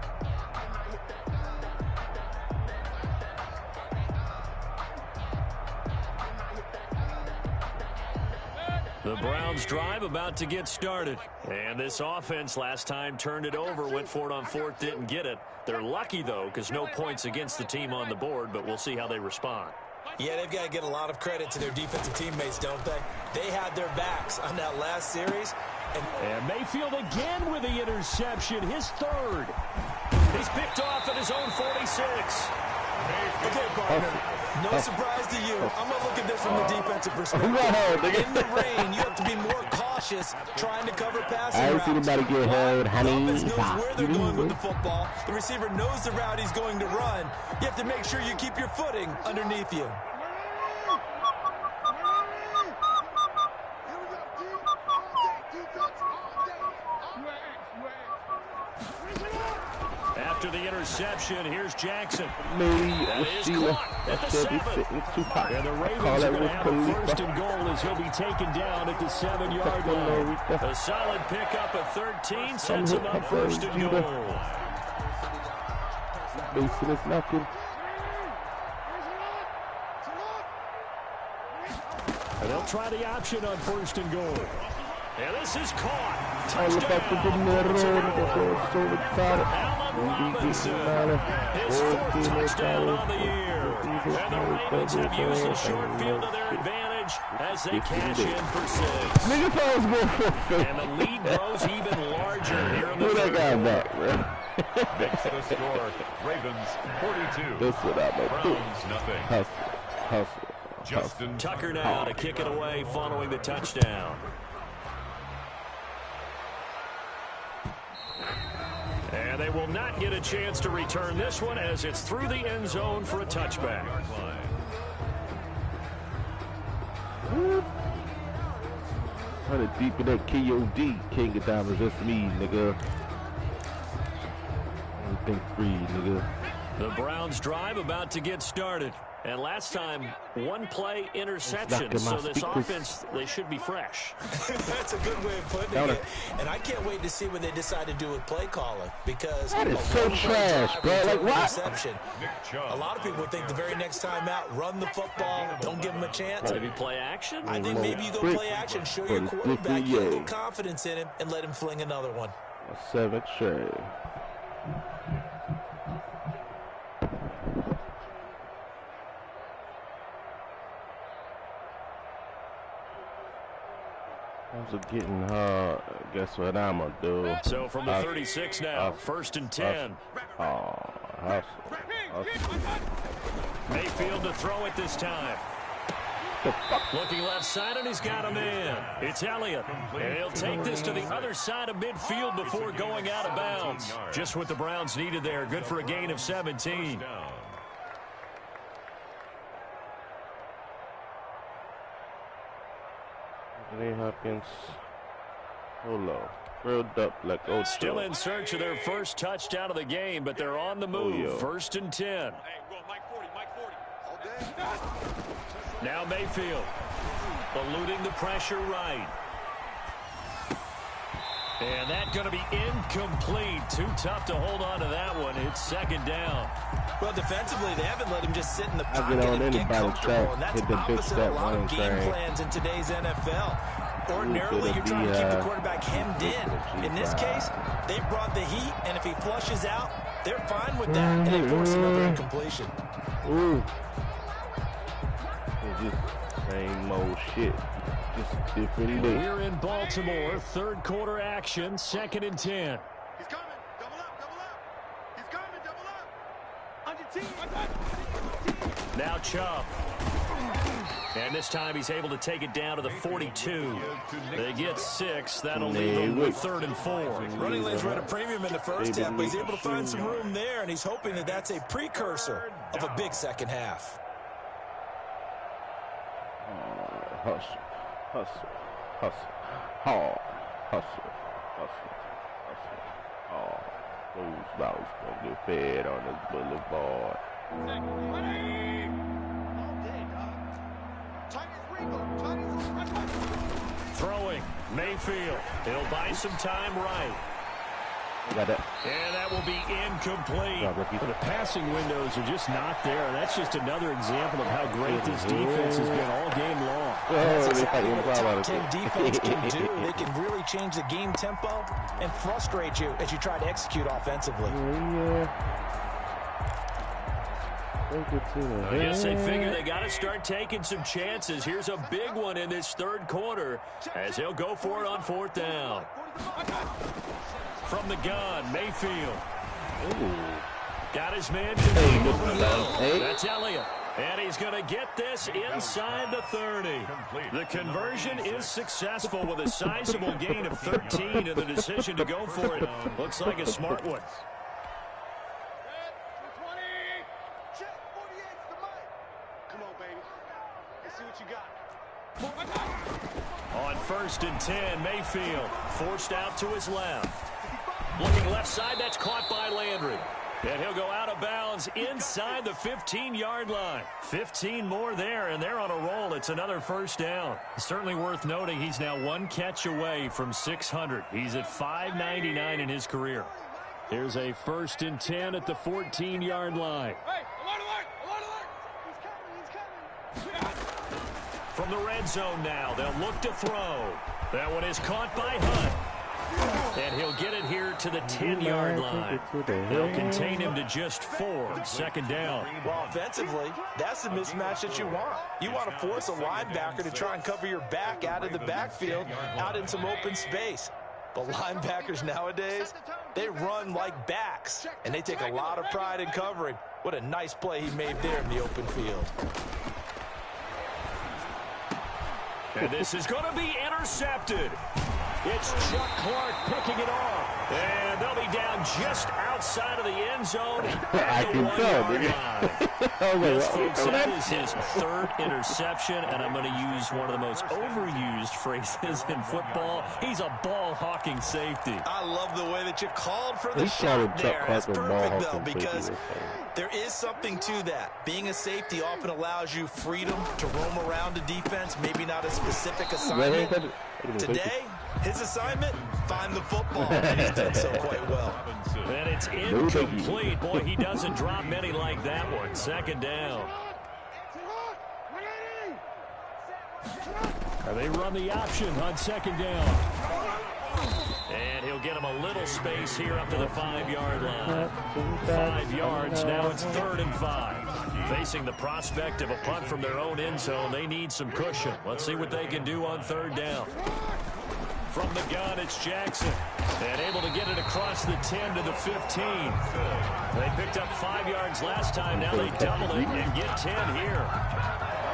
The Browns drive about to get started. And this offense last time turned it over, went for it on fourth, didn't get it. They're lucky, though, because no points against the team on the board, but we'll see how they respond. Yeah, they've got to get a lot of credit to their defensive teammates, don't they? They had their backs on that last series. And Mayfield again with the interception, his third. He's picked off at his own 46. Okay, partner, no surprise to you. I'm going to look at this from the defensive perspective. In the rain, you have to be more cautious trying to cover passing routes. Anybody get held, honey. The offense knows where they're going with the football. The receiver knows the route he's going to run. You have to make sure you keep your footing underneath you. After the interception, here's Jackson. That is caught at the 7. And the Ravens are going to have a first and goal as he'll be taken down at the 7-yard line. A solid pickup at 13 sets him up first and goal. Mason is knocking. And they'll try the option on first and goal. And this is caught. All about the dinero. So excited. Allen Robinson, his 4th touchdown on the year. And the Ravens have used the short field to their advantage as they cash in for 6. And the lead grows even larger here in the third. That guy back, bro. Makes the score. Ravens 42. That's what I know. Browns nothing. Hustle. Justin Tucker now to kick it away following the touchdown. And they will not get a chance to return this one as it's through the end zone for a touchback. Running deep in that KOD, King of Diamonds, that's me, nigga. Everything free, nigga. The Browns drive about to get started. And last time, one play interception. So this offense, they should be fresh. That's a good way of putting it. And I can't wait to see what they decide to do with play calling. Because that is so trash, bro. Like, what? A lot of people think the very next time out, run the football, don't give them a chance. Maybe play action? I think maybe you go play action, show your quarterback you have a little confidence in him, and let him fling another one. A 7th trade. Are getting hard. Guess what I'm gonna do? So from the 36 now, first and 10. Hustle. Mayfield to throw it this time. Looking left side, and he's got a man. It's Elliott. And he'll take this to the other side of midfield before going out of bounds. Just what the Browns needed there. Good for a gain of 17. Hopkins, Holo, filled up like Ocho. Still in search of their first touchdown of the game, but they're on the move. First and 10. Now Mayfield, eluding the pressure right. And that's going to be incomplete. Too tough to hold on to that one. It's second down. Well, defensively, they haven't let him just sit in the pocket and get comfortable, and that's opposite a lot of game plans in today's NFL. Ordinarily, you're trying to keep the quarterback hemmed in. In this case, they brought the heat, and if he flushes out, they're fine with that, and they force another incompletion. Ooh. It's just same old shit. Just different day. We're in Baltimore, third quarter action, second and 10. He's coming, double up. He's coming, double up. On your team. Now Chubb. And this time he's able to take it down to the 42. They get 6. That'll leave them with 3rd and 4. Running lanes were at a premium in the first half, but he's able to find some room there, and he's hoping that that's a precursor of a big second half. Hustle, hard, hustle, Oh, those balls gonna get fed on this boulevard. Throwing, Mayfield. He'll buy some time right. Got it. And that will be incomplete. The passing windows are just not there. That's just another example of how great this defense has been all game long. That's exactly what a top 10 defense can do. They can really change the game tempo and frustrate you as you try to execute offensively. I guess they figure they got to start taking some chances. Here's a big one in this third quarter as he'll go for it on 4th down. From the gun, Mayfield. Got his man. That's Elliott. And he's going to get this inside the 30. The conversion is successful with a sizable gain of 13 and the decision to go for it. Looks like a smart one. On 1st and 10, Mayfield forced out to his left. Looking left side, that's caught by Landry. And he'll go out of bounds inside the 15-yard line. 15 more there, and they're on a roll. It's another 1st down. Certainly worth noting he's now 1 catch away from 600. He's at 599 in his career. Here's a 1st and 10 at the 14-yard line. From the red zone now, they'll look to throw. That one is caught by Hunt. And he'll get it here to the 10-yard line. They'll contain him to just 4. 2nd down. Well, offensively, that's the mismatch that you want. You want to force a linebacker to try and cover your back out of the backfield, out in some open space. But linebackers nowadays, they run like backs, and they take a lot of pride in covering. What a nice play he made there in the open field. And this is going to be intercepted. It's Chuck Clark picking it off. And they'll be down just outside of the end zone. I can tell, Yes, folks, that is his 3rd interception, and I'm going to use one of the most overused phrases in football. He's a ball-hawking safety. I love the way that you called for the shot there. That's perfect, though, because there is something to that. Being a safety often allows you freedom to roam around a defense, maybe not a specific assignment. Today, his assignment, find the football, and he's done so quite well. And it's incomplete. Boy, he doesn't drop many like that one. 2nd down. They run the option on 2nd down. And he'll get him a little space here up to the 5-yard line. 5 yards, now it's 3rd and 5. Facing the prospect of a punt from their own end zone, they need some cushion. Let's see what they can do on 3rd down. From the gun, it's Jackson. And able to get it across the 10 to the 15. They picked up 5 yards last time. Now they double it and get 10 here.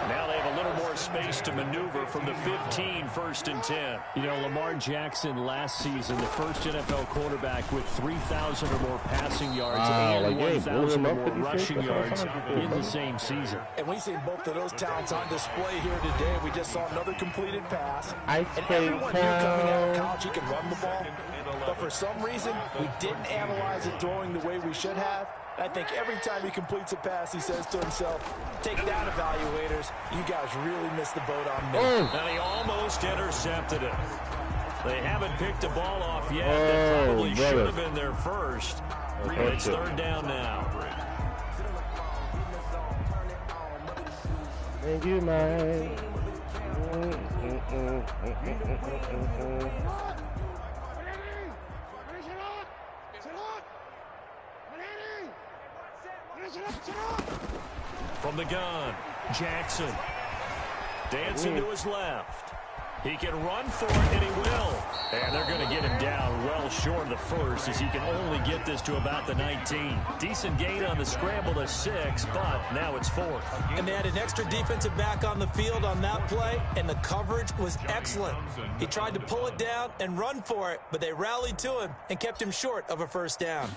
Now they have a little more space to maneuver from the 15, 1st and 10. You know, Lamar Jackson last season, the first NFL quarterback with 3,000 or more passing yards and 1,000 or more rushing yards in the same season. And we've seen both of those talents on display here today. We just saw another completed pass. And everyone here coming out of college, he can run the ball. But for some reason, we didn't analyze it throwing the way we should have. I think every time he completes a pass, he says to himself, take that, evaluators. You guys really missed the boat on me. And he almost intercepted it. They haven't picked a ball off yet. That probably should have been their first. It's 3rd down now. Thank you, man. From the gun, Jackson. Dancing to his left. He can run for it, and he will. And they're going to get him down well short of the 1st as he can only get this to about the 19. Decent gain on the scramble to 6, but now it's 4th. And they had an extra defensive back on the field on that play, and the coverage was excellent. He tried to pull it down and run for it, but they rallied to him and kept him short of a 1st down.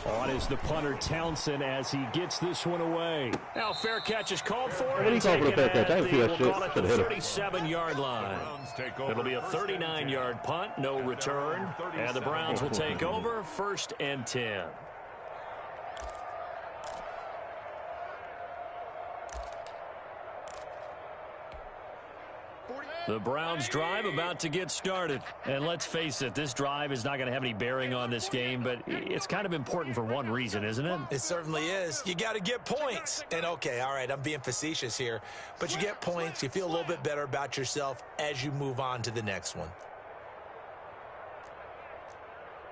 On is the punter Townsend as he gets this one away. Now fair catch is called for. What are you calling for a fair catch? I didn't see that shit. We'll call it the 37-yard line. It'll be a 39-yard punt, no return. And the Browns will take over 1st and 10. The Browns drive about to get started. And let's face it, this drive is not going to have any bearing on this game, but it's kind of important for one reason, isn't it? It certainly is. You got to get points. And okay, all right, I'm being facetious here, but you get points, you feel a little bit better about yourself as you move on to the next one.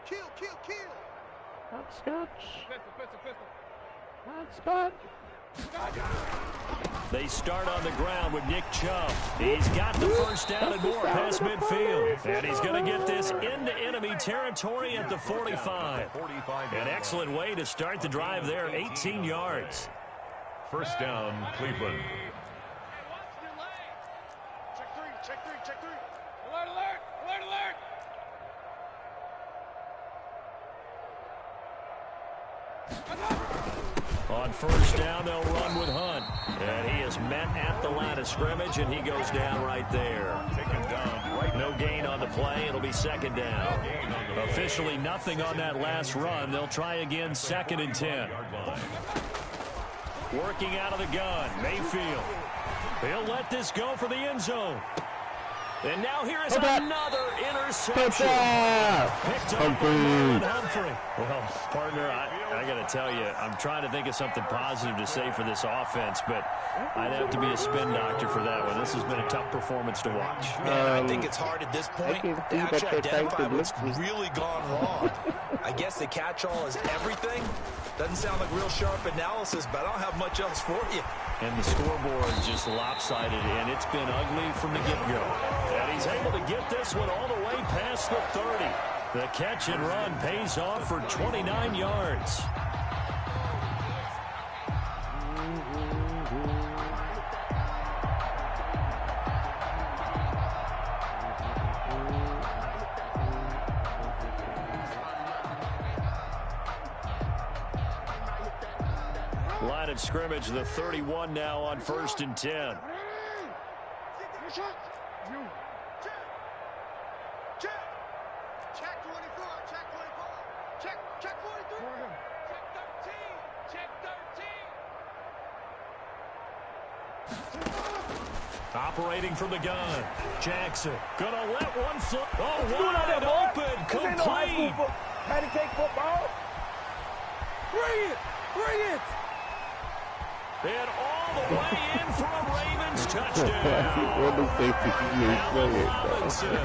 Kill, kill, kill. Hopscotch. Hopscotch. They start on the ground with Nick Chubb. He's got the first down and more past midfield. And he's going to get this into enemy territory at the 45. An excellent way to start the drive there, 18 yards. First down, Cleveland. Check three, check three, check three. Alert, alert, alert, alert. On first down, they'll run with Hunt. And he is met at the line of scrimmage, and he goes down right there. Taken down right. No gain on the play. It'll be 2nd down. Officially nothing on that last run. They'll try again, 2nd and 10. Working out of the gun, Mayfield. He'll let this go for the end zone. And now here is another interception. Picked up by Humphrey. Well, partner, I got to tell you, I'm trying to think of something positive to say for this offense, but I'd have to be a spin doctor for that one. This has been a tough performance to watch. Man, I think it's hard at this point to actually identify what's really gone wrong. I guess the catch-all is everything. Doesn't sound like real sharp analysis, but I don't have much else for you. And the scoreboard is just lopsided, and it's been ugly from the get-go. And he's able to get this one all the way past the 30. The catch and run pays off for 29 yards. Line of scrimmage, the 31 now on 1st and 10. Check 24, check 24. Check 43. Check 13. Operating from the gun. Jackson gonna let one flip. Oh, wide open, complete. Patty cake football. Bring it. Bring it. And all the way in for a Ravens touchdown. Robinson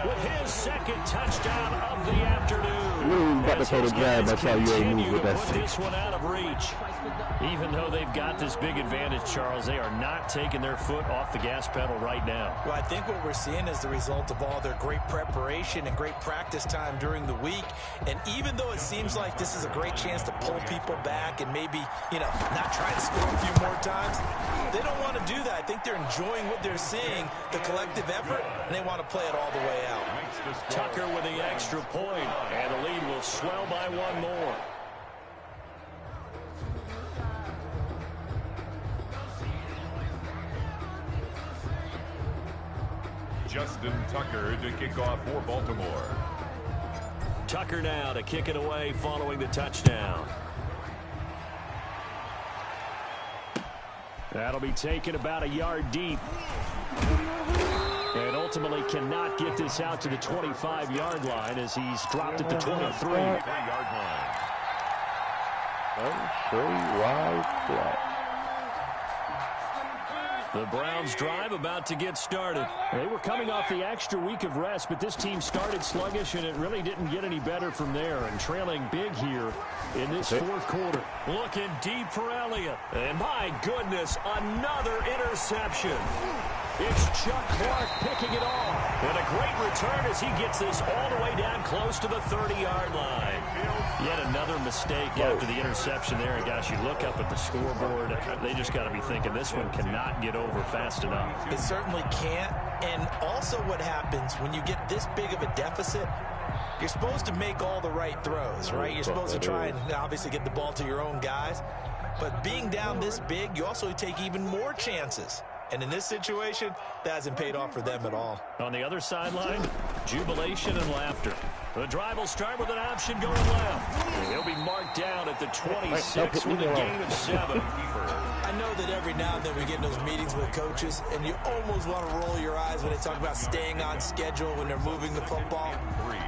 with his 2nd touchdown of the afternoon. About to throw the jab, that's how you ain't move with that put this one out of reach. Even though they've got this big advantage, Charles, they are not taking their foot off the gas pedal right now. Well, I think what we're seeing is the result of all their great preparation and great practice time during the week. And even though it seems like this is a great chance to pull people back and maybe, not try to score a few more times, they don't want to do that. I think they're enjoying what they're seeing, the collective effort, and they want to play it all the way out. Tucker with the extra point, and the lead will swell by one more. Justin Tucker to kick off for Baltimore. Tucker now to kick it away following the touchdown. That'll be taken about a yard deep. And ultimately cannot get this out to the 25-yard line as he's dropped at the 23. 3-yard line. The Browns drive about to get started. They were coming off the extra week of rest, but this team started sluggish, and it really didn't get any better from there. And trailing big here in this 4th quarter. Looking deep for Elliott. And my goodness, another interception. It's Chuck Clark picking it off. And a great return as he gets this all the way down close to the 30-yard line. Yet another mistake after the interception there. And gosh, you look up at the scoreboard, they just got to be thinking this one cannot get over fast enough. It certainly can't. And also what happens when you get this big of a deficit, You're supposed to make all the right throws, right? You're supposed to try and obviously get the ball to your own guys. But being down this big, you also take even more chances. And in this situation, that hasn't paid off for them at all. On the other sideline, jubilation and laughter. The drive will start with an option going left. He'll be marked down at the 26 with a gain of 7. I know that every now and then we get in those meetings with coaches, and you almost want to roll your eyes when they talk about staying on schedule when they're moving the football.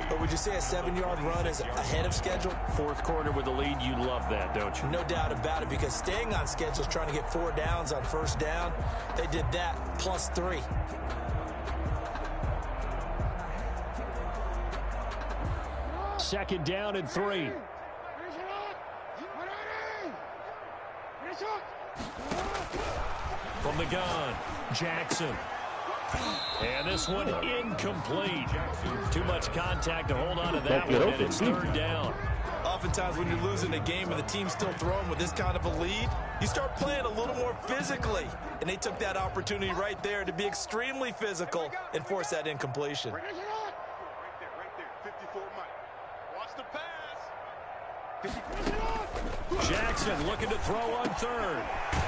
But would you say a 7-yard run is ahead of schedule? Fourth quarter with the lead, you love that, don't you? No doubt about it, because staying on schedule is trying to get 4 downs on first down. They did that plus 3. Second down and 3. From the gun, Jackson. And this one incomplete. Too much contact to hold on to that one, and it's third down. Oftentimes when you're losing a game and the team's still throwing with this kind of a lead, you start playing a little more physically. And they took that opportunity right there to be extremely physical and force that incompletion. Right there, 54 Mike. Watch the pass. Jackson looking to throw on third.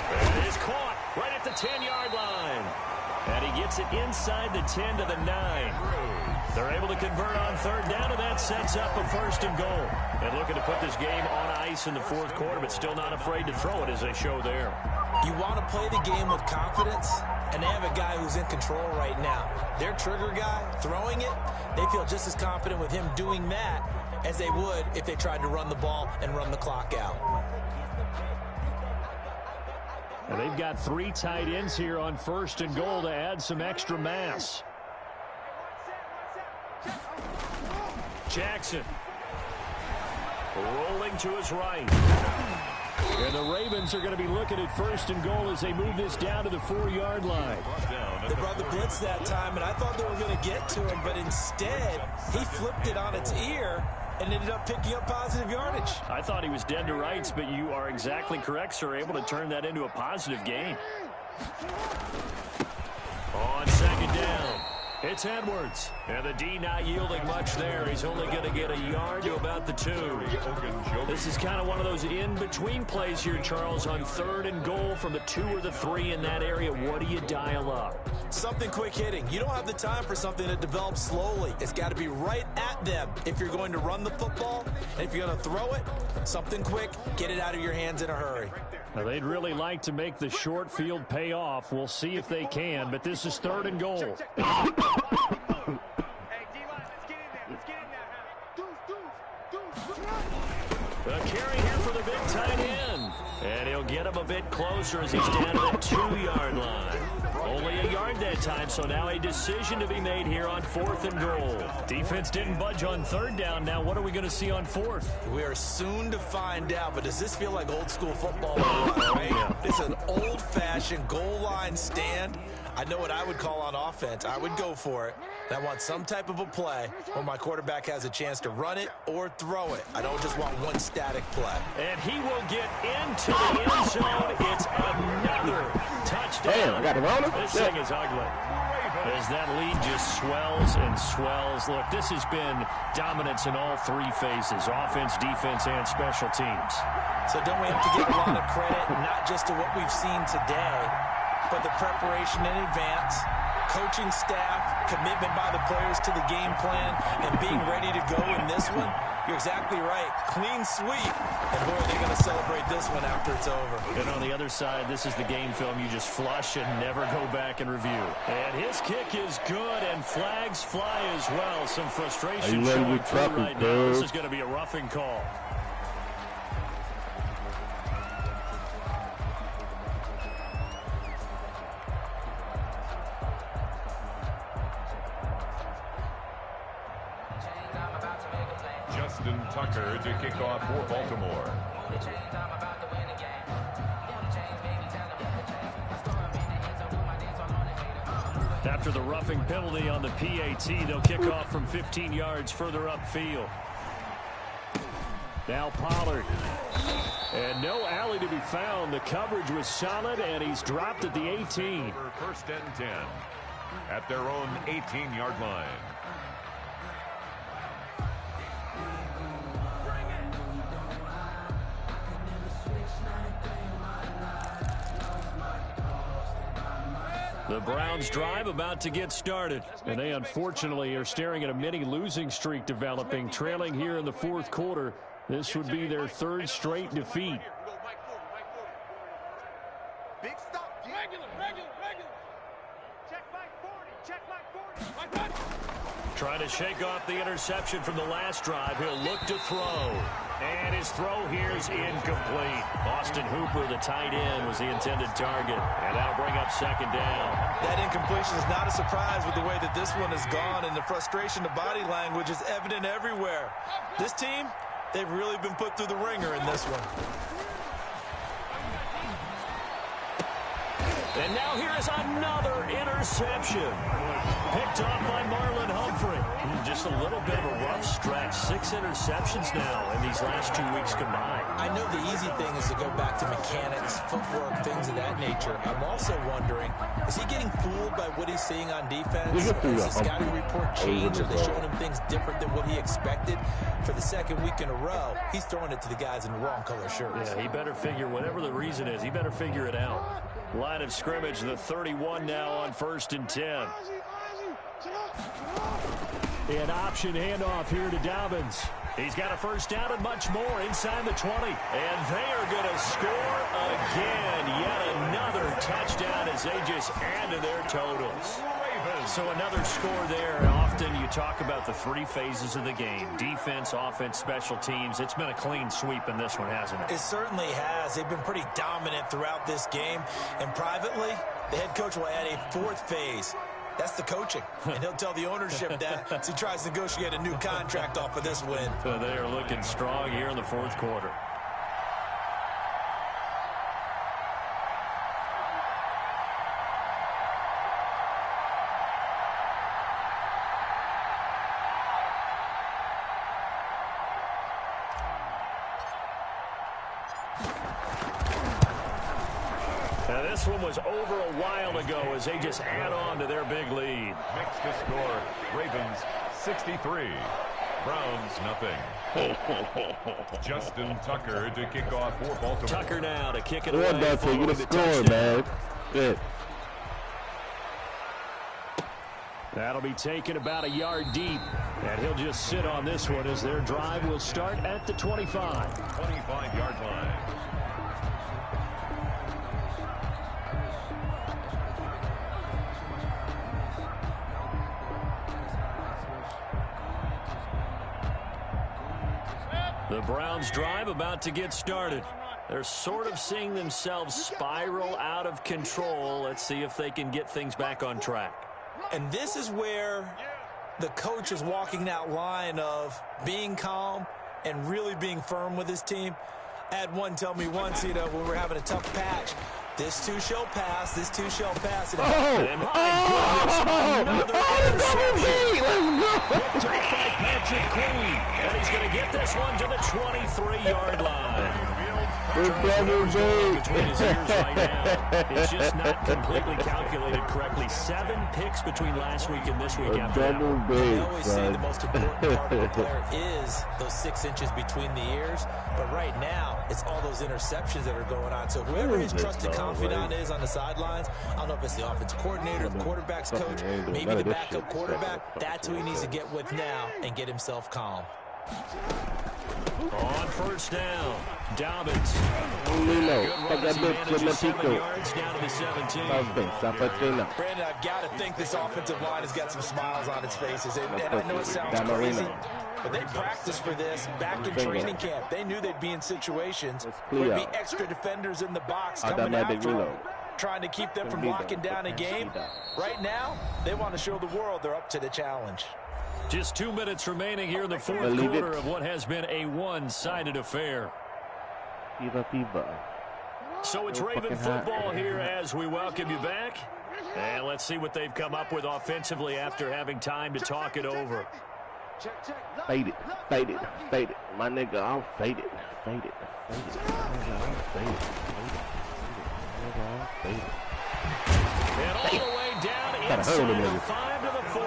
And it is caught right at the 10-yard line. And he gets it inside the 10 to the 9. They're able to convert on third down, and that sets up a first and goal. And looking to put this game on ice in the fourth quarter, but still not afraid to throw it as they show there. You want to play the game with confidence, and they have a guy who's in control right now. Their trigger guy, throwing it, they feel just as confident with him doing that as they would if they tried to run the ball and run the clock out. And they've got 3 tight ends here on first and goal to add some extra mass. Jackson rolling to his right. And the Ravens are going to be looking at first and goal as they move this down to the 4-yard line. They brought the blitz that time, and I thought they were going to get to him, but instead he flipped it on its ear and ended up picking up positive yardage. I thought he was dead to rights, but you are exactly correct, sir. Able to turn that into a positive gain. On second down, it's Edwards. And the D not yielding much there. He's only going to get a yard to about the 2. This is kind of one of those in-between plays here, Charles, on third and goal from the 2 or the 3 in that area. What do you dial up? Something quick hitting. You don't have the time for something that develops slowly. It's got to be right at them if you're going to run the football. And if you're going to throw it, something quick, get it out of your hands in a hurry. Now, they'd really like to make the short field pay off. We'll see if they can, but this is third and goal. A carry here for the big tight end. And he'll get him a bit closer as he's down to the 2-yard line. Only a yard that time, so now a decision to be made here on fourth and goal. Defense didn't budge on third down. Now what are we going to see on fourth? We are soon to find out, but does this feel like old school football? Right? It's an old-fashioned goal line stand. I know what I would call on offense. I would go for it. And I want some type of a play where my quarterback has a chance to run it or throw it. I don't just want one static play. And he will get into the end zone. It's another touchdown. Damn, I got the runner. This thing is ugly. As that lead just swells and swells. Look, this has been dominance in all 3 phases, offense, defense, and special teams. So don't we have to give a lot of credit, not just to what we've seen today, but the preparation in advance, coaching staff, commitment by the players to the game plan, and being ready to go in this one? You're exactly right. Clean sweep. And boy, are they going to celebrate this one after it's over. And on the other side, this is the game film you just flush and never go back and review. And his kick is good, and flags fly as well. Some frustration showing through right now. This is going to be a roughing call. Justin Tucker to kick off for Baltimore. After the roughing penalty on the PAT, they'll kick off from 15 yards further upfield. Now Pollard. And no alley to be found. The coverage was solid, and he's dropped at the 18. First and 10 at their own 18-yard line. The Browns drive about to get started. And they unfortunately are staring at a mini losing streak developing, trailing here in the fourth quarter. This would be their third straight defeat. Big stop. Regular. Check Mike 40. Check Mike 40. Trying to shake off the interception from the last drive. He'll look to throw. And his throw here is incomplete. Austin Hooper, the tight end, was the intended target. And that'll bring up second down. That incompletion is not a surprise with the way that this one has gone, and the frustration, the body language is evident everywhere. This team, they've really been put through the ringer in this one. And now here is another interception. Picked off by Marlon Humphrey. Just a little bit of a rough stretch. 6 interceptions now in these last 2 weeks combined. I know the easy thing is to go back to mechanics, footwork, things of that nature. I'm also wondering, is he getting fooled by what he's seeing on defense? Has the scouting report changed? Are they showing him things different than what he expected? For the second week in a row, he's throwing it to the guys in the wrong color shirts. Yeah, he better figure, whatever the reason is, he better figure it out. Line of scrimmage, the 31 now on 1st and 10. An option handoff here to Dobbins. He's got a first down and much more inside the 20. And they are going to score again. Yet another touchdown as they just add to their totals. So another score there. Often you talk about the 3 phases of the game. Defense, offense, special teams. It's been a clean sweep in this one, hasn't it? It certainly has. They've been pretty dominant throughout this game. And privately, the head coach will add a 4th phase. That's the coaching. And he'll tell the ownership that as he tries to negotiate a new contract off of this win. So they are looking strong here in the 4th quarter. Now this one was over a while ago as they just add on to their big lead. Next to score, Ravens 63. Browns nothing. Justin Tucker to kick off for Baltimore. Tucker now to kick it away. Following the score, man. Good. That'll be taken about a yard deep. And he'll just sit on this one as their drive will start at the 25. 25-yard line. The Browns drive about to get started. They're sort of seeing themselves spiral out of control. Let's see if they can get things back on track. And this is where the coach is walking that line of being calm and really being firm with his team. I had one tell me once, when we were having a tough patch, this too shall pass, this too shall pass. And another interception. Picked off by Patrick Queen. And he's going to get this one to the 23-yard line. Between his ears right now. It's just not completely calculated correctly. 7 picks between last week and this week after that. I always say the most important part of a player is those 6 inches between the ears. But right now, it's all those interceptions that are going on. So whoever his trusted confidant is on the sidelines, I don't know if it's the offensive coordinator, the quarterback's coach, maybe the backup quarterback, that's who he needs to get with now and get himself calm. On first down, Dobbins. Good run, 7 yards down to the 17. Brandon, I've got to think this offensive line has got some smiles on its faces. And I know it sounds crazy, but they practiced for this back in training camp. They knew they'd be in situations where there'd be extra defenders in the box coming after them, trying to keep them from locking down a game. Right now, they want to show the world they're up to the challenge. Just 2 minutes remaining here in the 4th quarter of what has been a one-sided affair. So it's Raven football here as we welcome you back. And let's see what they've come up with offensively after having time to talk it over. Fade it. My nigga, I'll fade it. Fade it. And all the way down inside the 5 to the 4.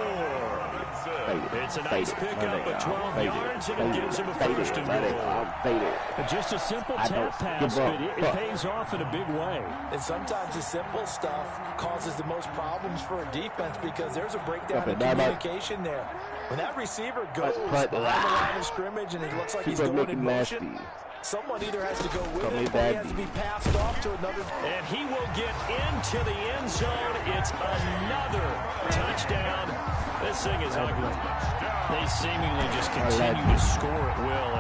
It's a nice pickup of 12 yards, and it gives him a first and goal. Just a simple tap pass, but it pays off in a big way. And sometimes the simple stuff causes the most problems for a defense because there's a breakdown in communication there. When that receiver goes behind the line of scrimmage and it looks like he's going in motion, someone either has to go with it or he has to be passed off to another. And he will get into the end zone. It's another touchdown. This thing is ugly. They seemingly just continue to score at will.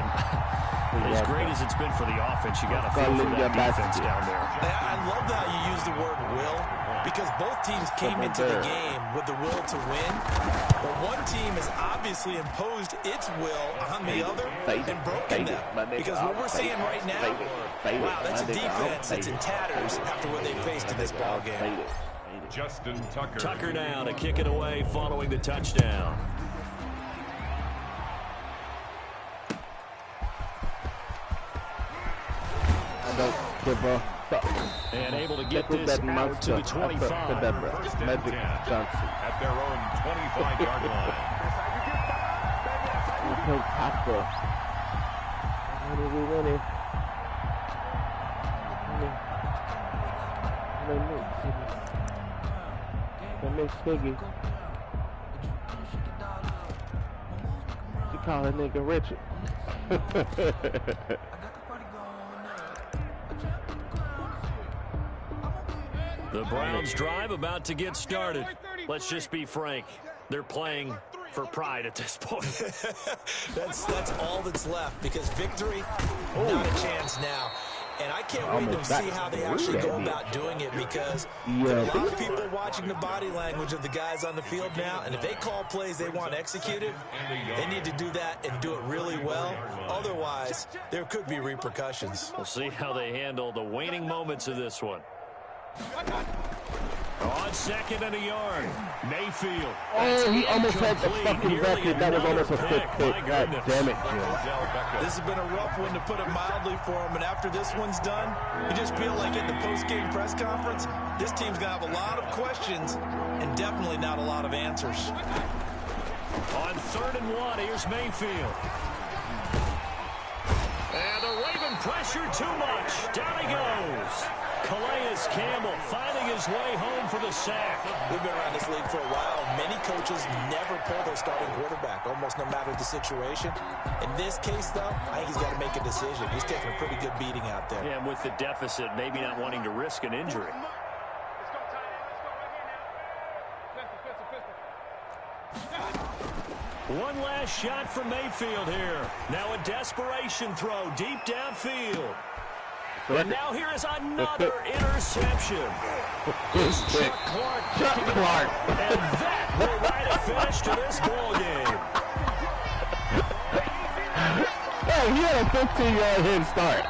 And as great as it's been for the offense, you got to feel for that defense down there. I love how you use the word will, because both teams came into the game with the will to win. But one team has obviously imposed its will on the other and broken them. Because what we're seeing right now, wow, that's a defense that's in tatters after what they faced in this ballgame. Justin Tucker. Tucker now to kick it away following the touchdown. And able to get this out to the 25. Magic Johnson at their own 25-yard line. She call that nigga Richard. The Browns drive about to get started. Let's just be frank. They're playing for pride at this point. that's all that's left, because victory, not a chance now. And I can't wait to see how they actually go about doing it, because there are a lot of people watching the body language of the guys on the field now, and if they call plays they want executed, they need to do that and do it really well. Otherwise, there could be repercussions. We'll see how they handle the waning moments of this one. On second and a yard, Mayfield. Oh, he almost had the fucking record. That was almost a quick pick. God damn it, Jim. This has been a rough one, to put it mildly, for him. And after this one's done, you just feel like in the post-game press conference, this team's going to have a lot of questions and definitely not a lot of answers. On 3rd and 1, here's Mayfield. And the Raven pressure too much. Down he goes. Calais Campbell finding his way home for the sack. We've been around this league for a while. Many coaches never pull their starting quarterback, almost no matter the situation. In this case, though, I think he's got to make a decision. He's taking a pretty good beating out there. Yeah, and with the deficit, maybe not wanting to risk an injury. One last shot from Mayfield here. Now a desperation throw deep downfield. And now here is another interception. It's Chuck Clark. And that will write a finish to this ball game. Oh, he had a 15-yard head start.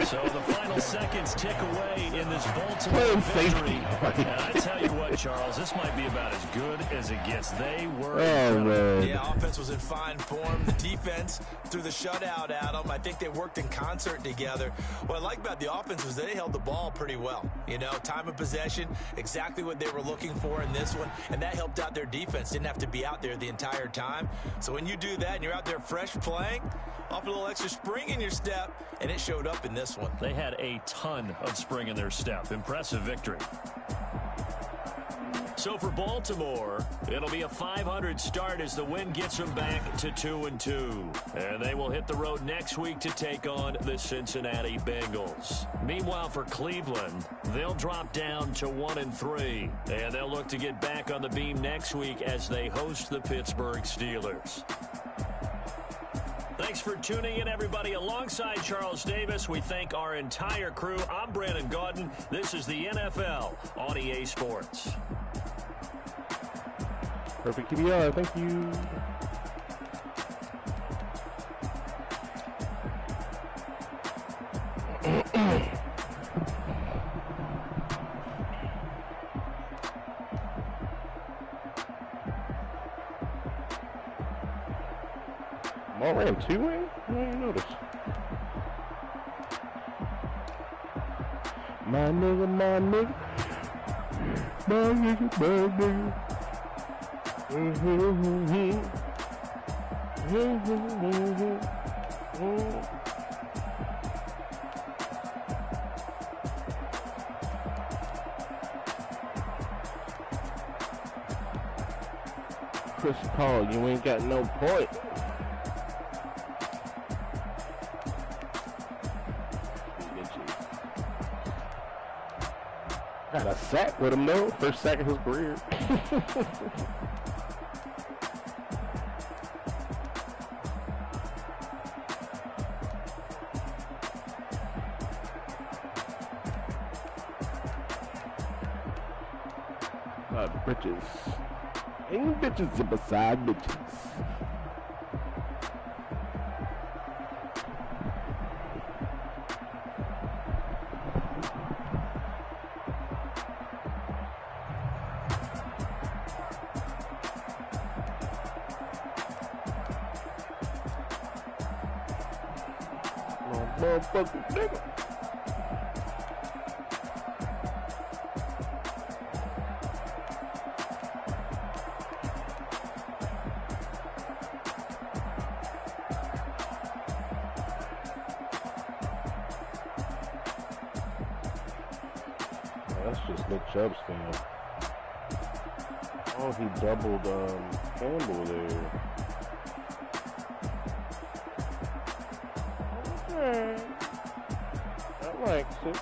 So the final seconds tick away in this Baltimore victory. And I tell you what, Charles, this might be about as good as it gets. They were incredible. Yeah, offense was in fine form. The defense threw the shutout at them. I think they worked in concert together. What I like about the offense was they held the ball pretty well. You know, time of possession, exactly what they were looking for in this one, and that helped out their defense. Didn't have to be out there the entire time. So when you do that and you're out there fresh playing, off a little extra spring in your step, and it showed up in this one. They had a ton of spring in their step. Impressive victory. So for Baltimore, it'll be a 500 start as the win gets them back to 2-2. And they will hit the road next week to take on the Cincinnati Bengals. Meanwhile, for Cleveland, they'll drop down to 1-3. And they'll look to get back on the beam next week as they host the Pittsburgh Steelers. Thanks for tuning in, everybody. Alongside Charles Davis, we thank our entire crew. I'm Brandon Gaudin. This is the NFL on EA Sports. Perfect QBR. Thank you. I ran two-way? I didn't even notice. My nigga, my nigga. My nigga, my nigga. Chris Paul, you ain't got no point. Got a sack with him though, first sack of his career. Bitches. Ain't bitches beside bitches. Motherfucking nigga. That's just Nick Chubb's fan. Oh, he doubled Campbell there. Okay. I like it.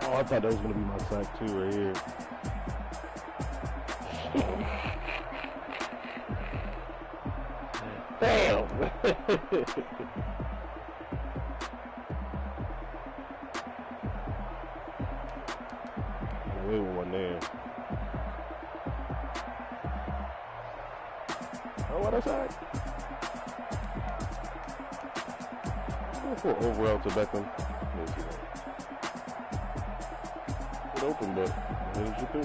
Oh, I thought that was going to be my sack too right here. Damn! Away with one there. Oh, what I said? Go for overall to Beckham. It open, but what did you do?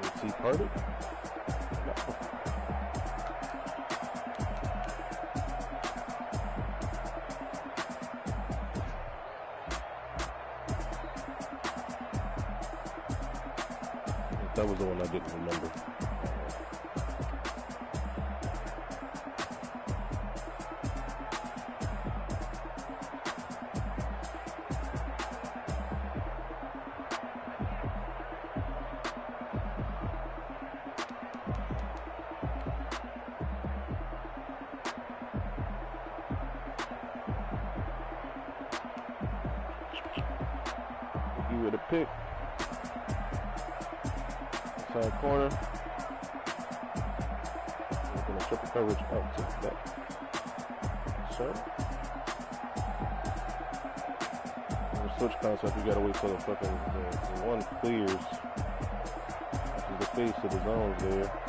Is he parted? No. That was the one I didn't remember. Hickey with a pick. Inside corner. We're going to triple coverage out to that. Sir. Switch concept, you gotta wait till the fucking the one clears. This is the face of the zones there.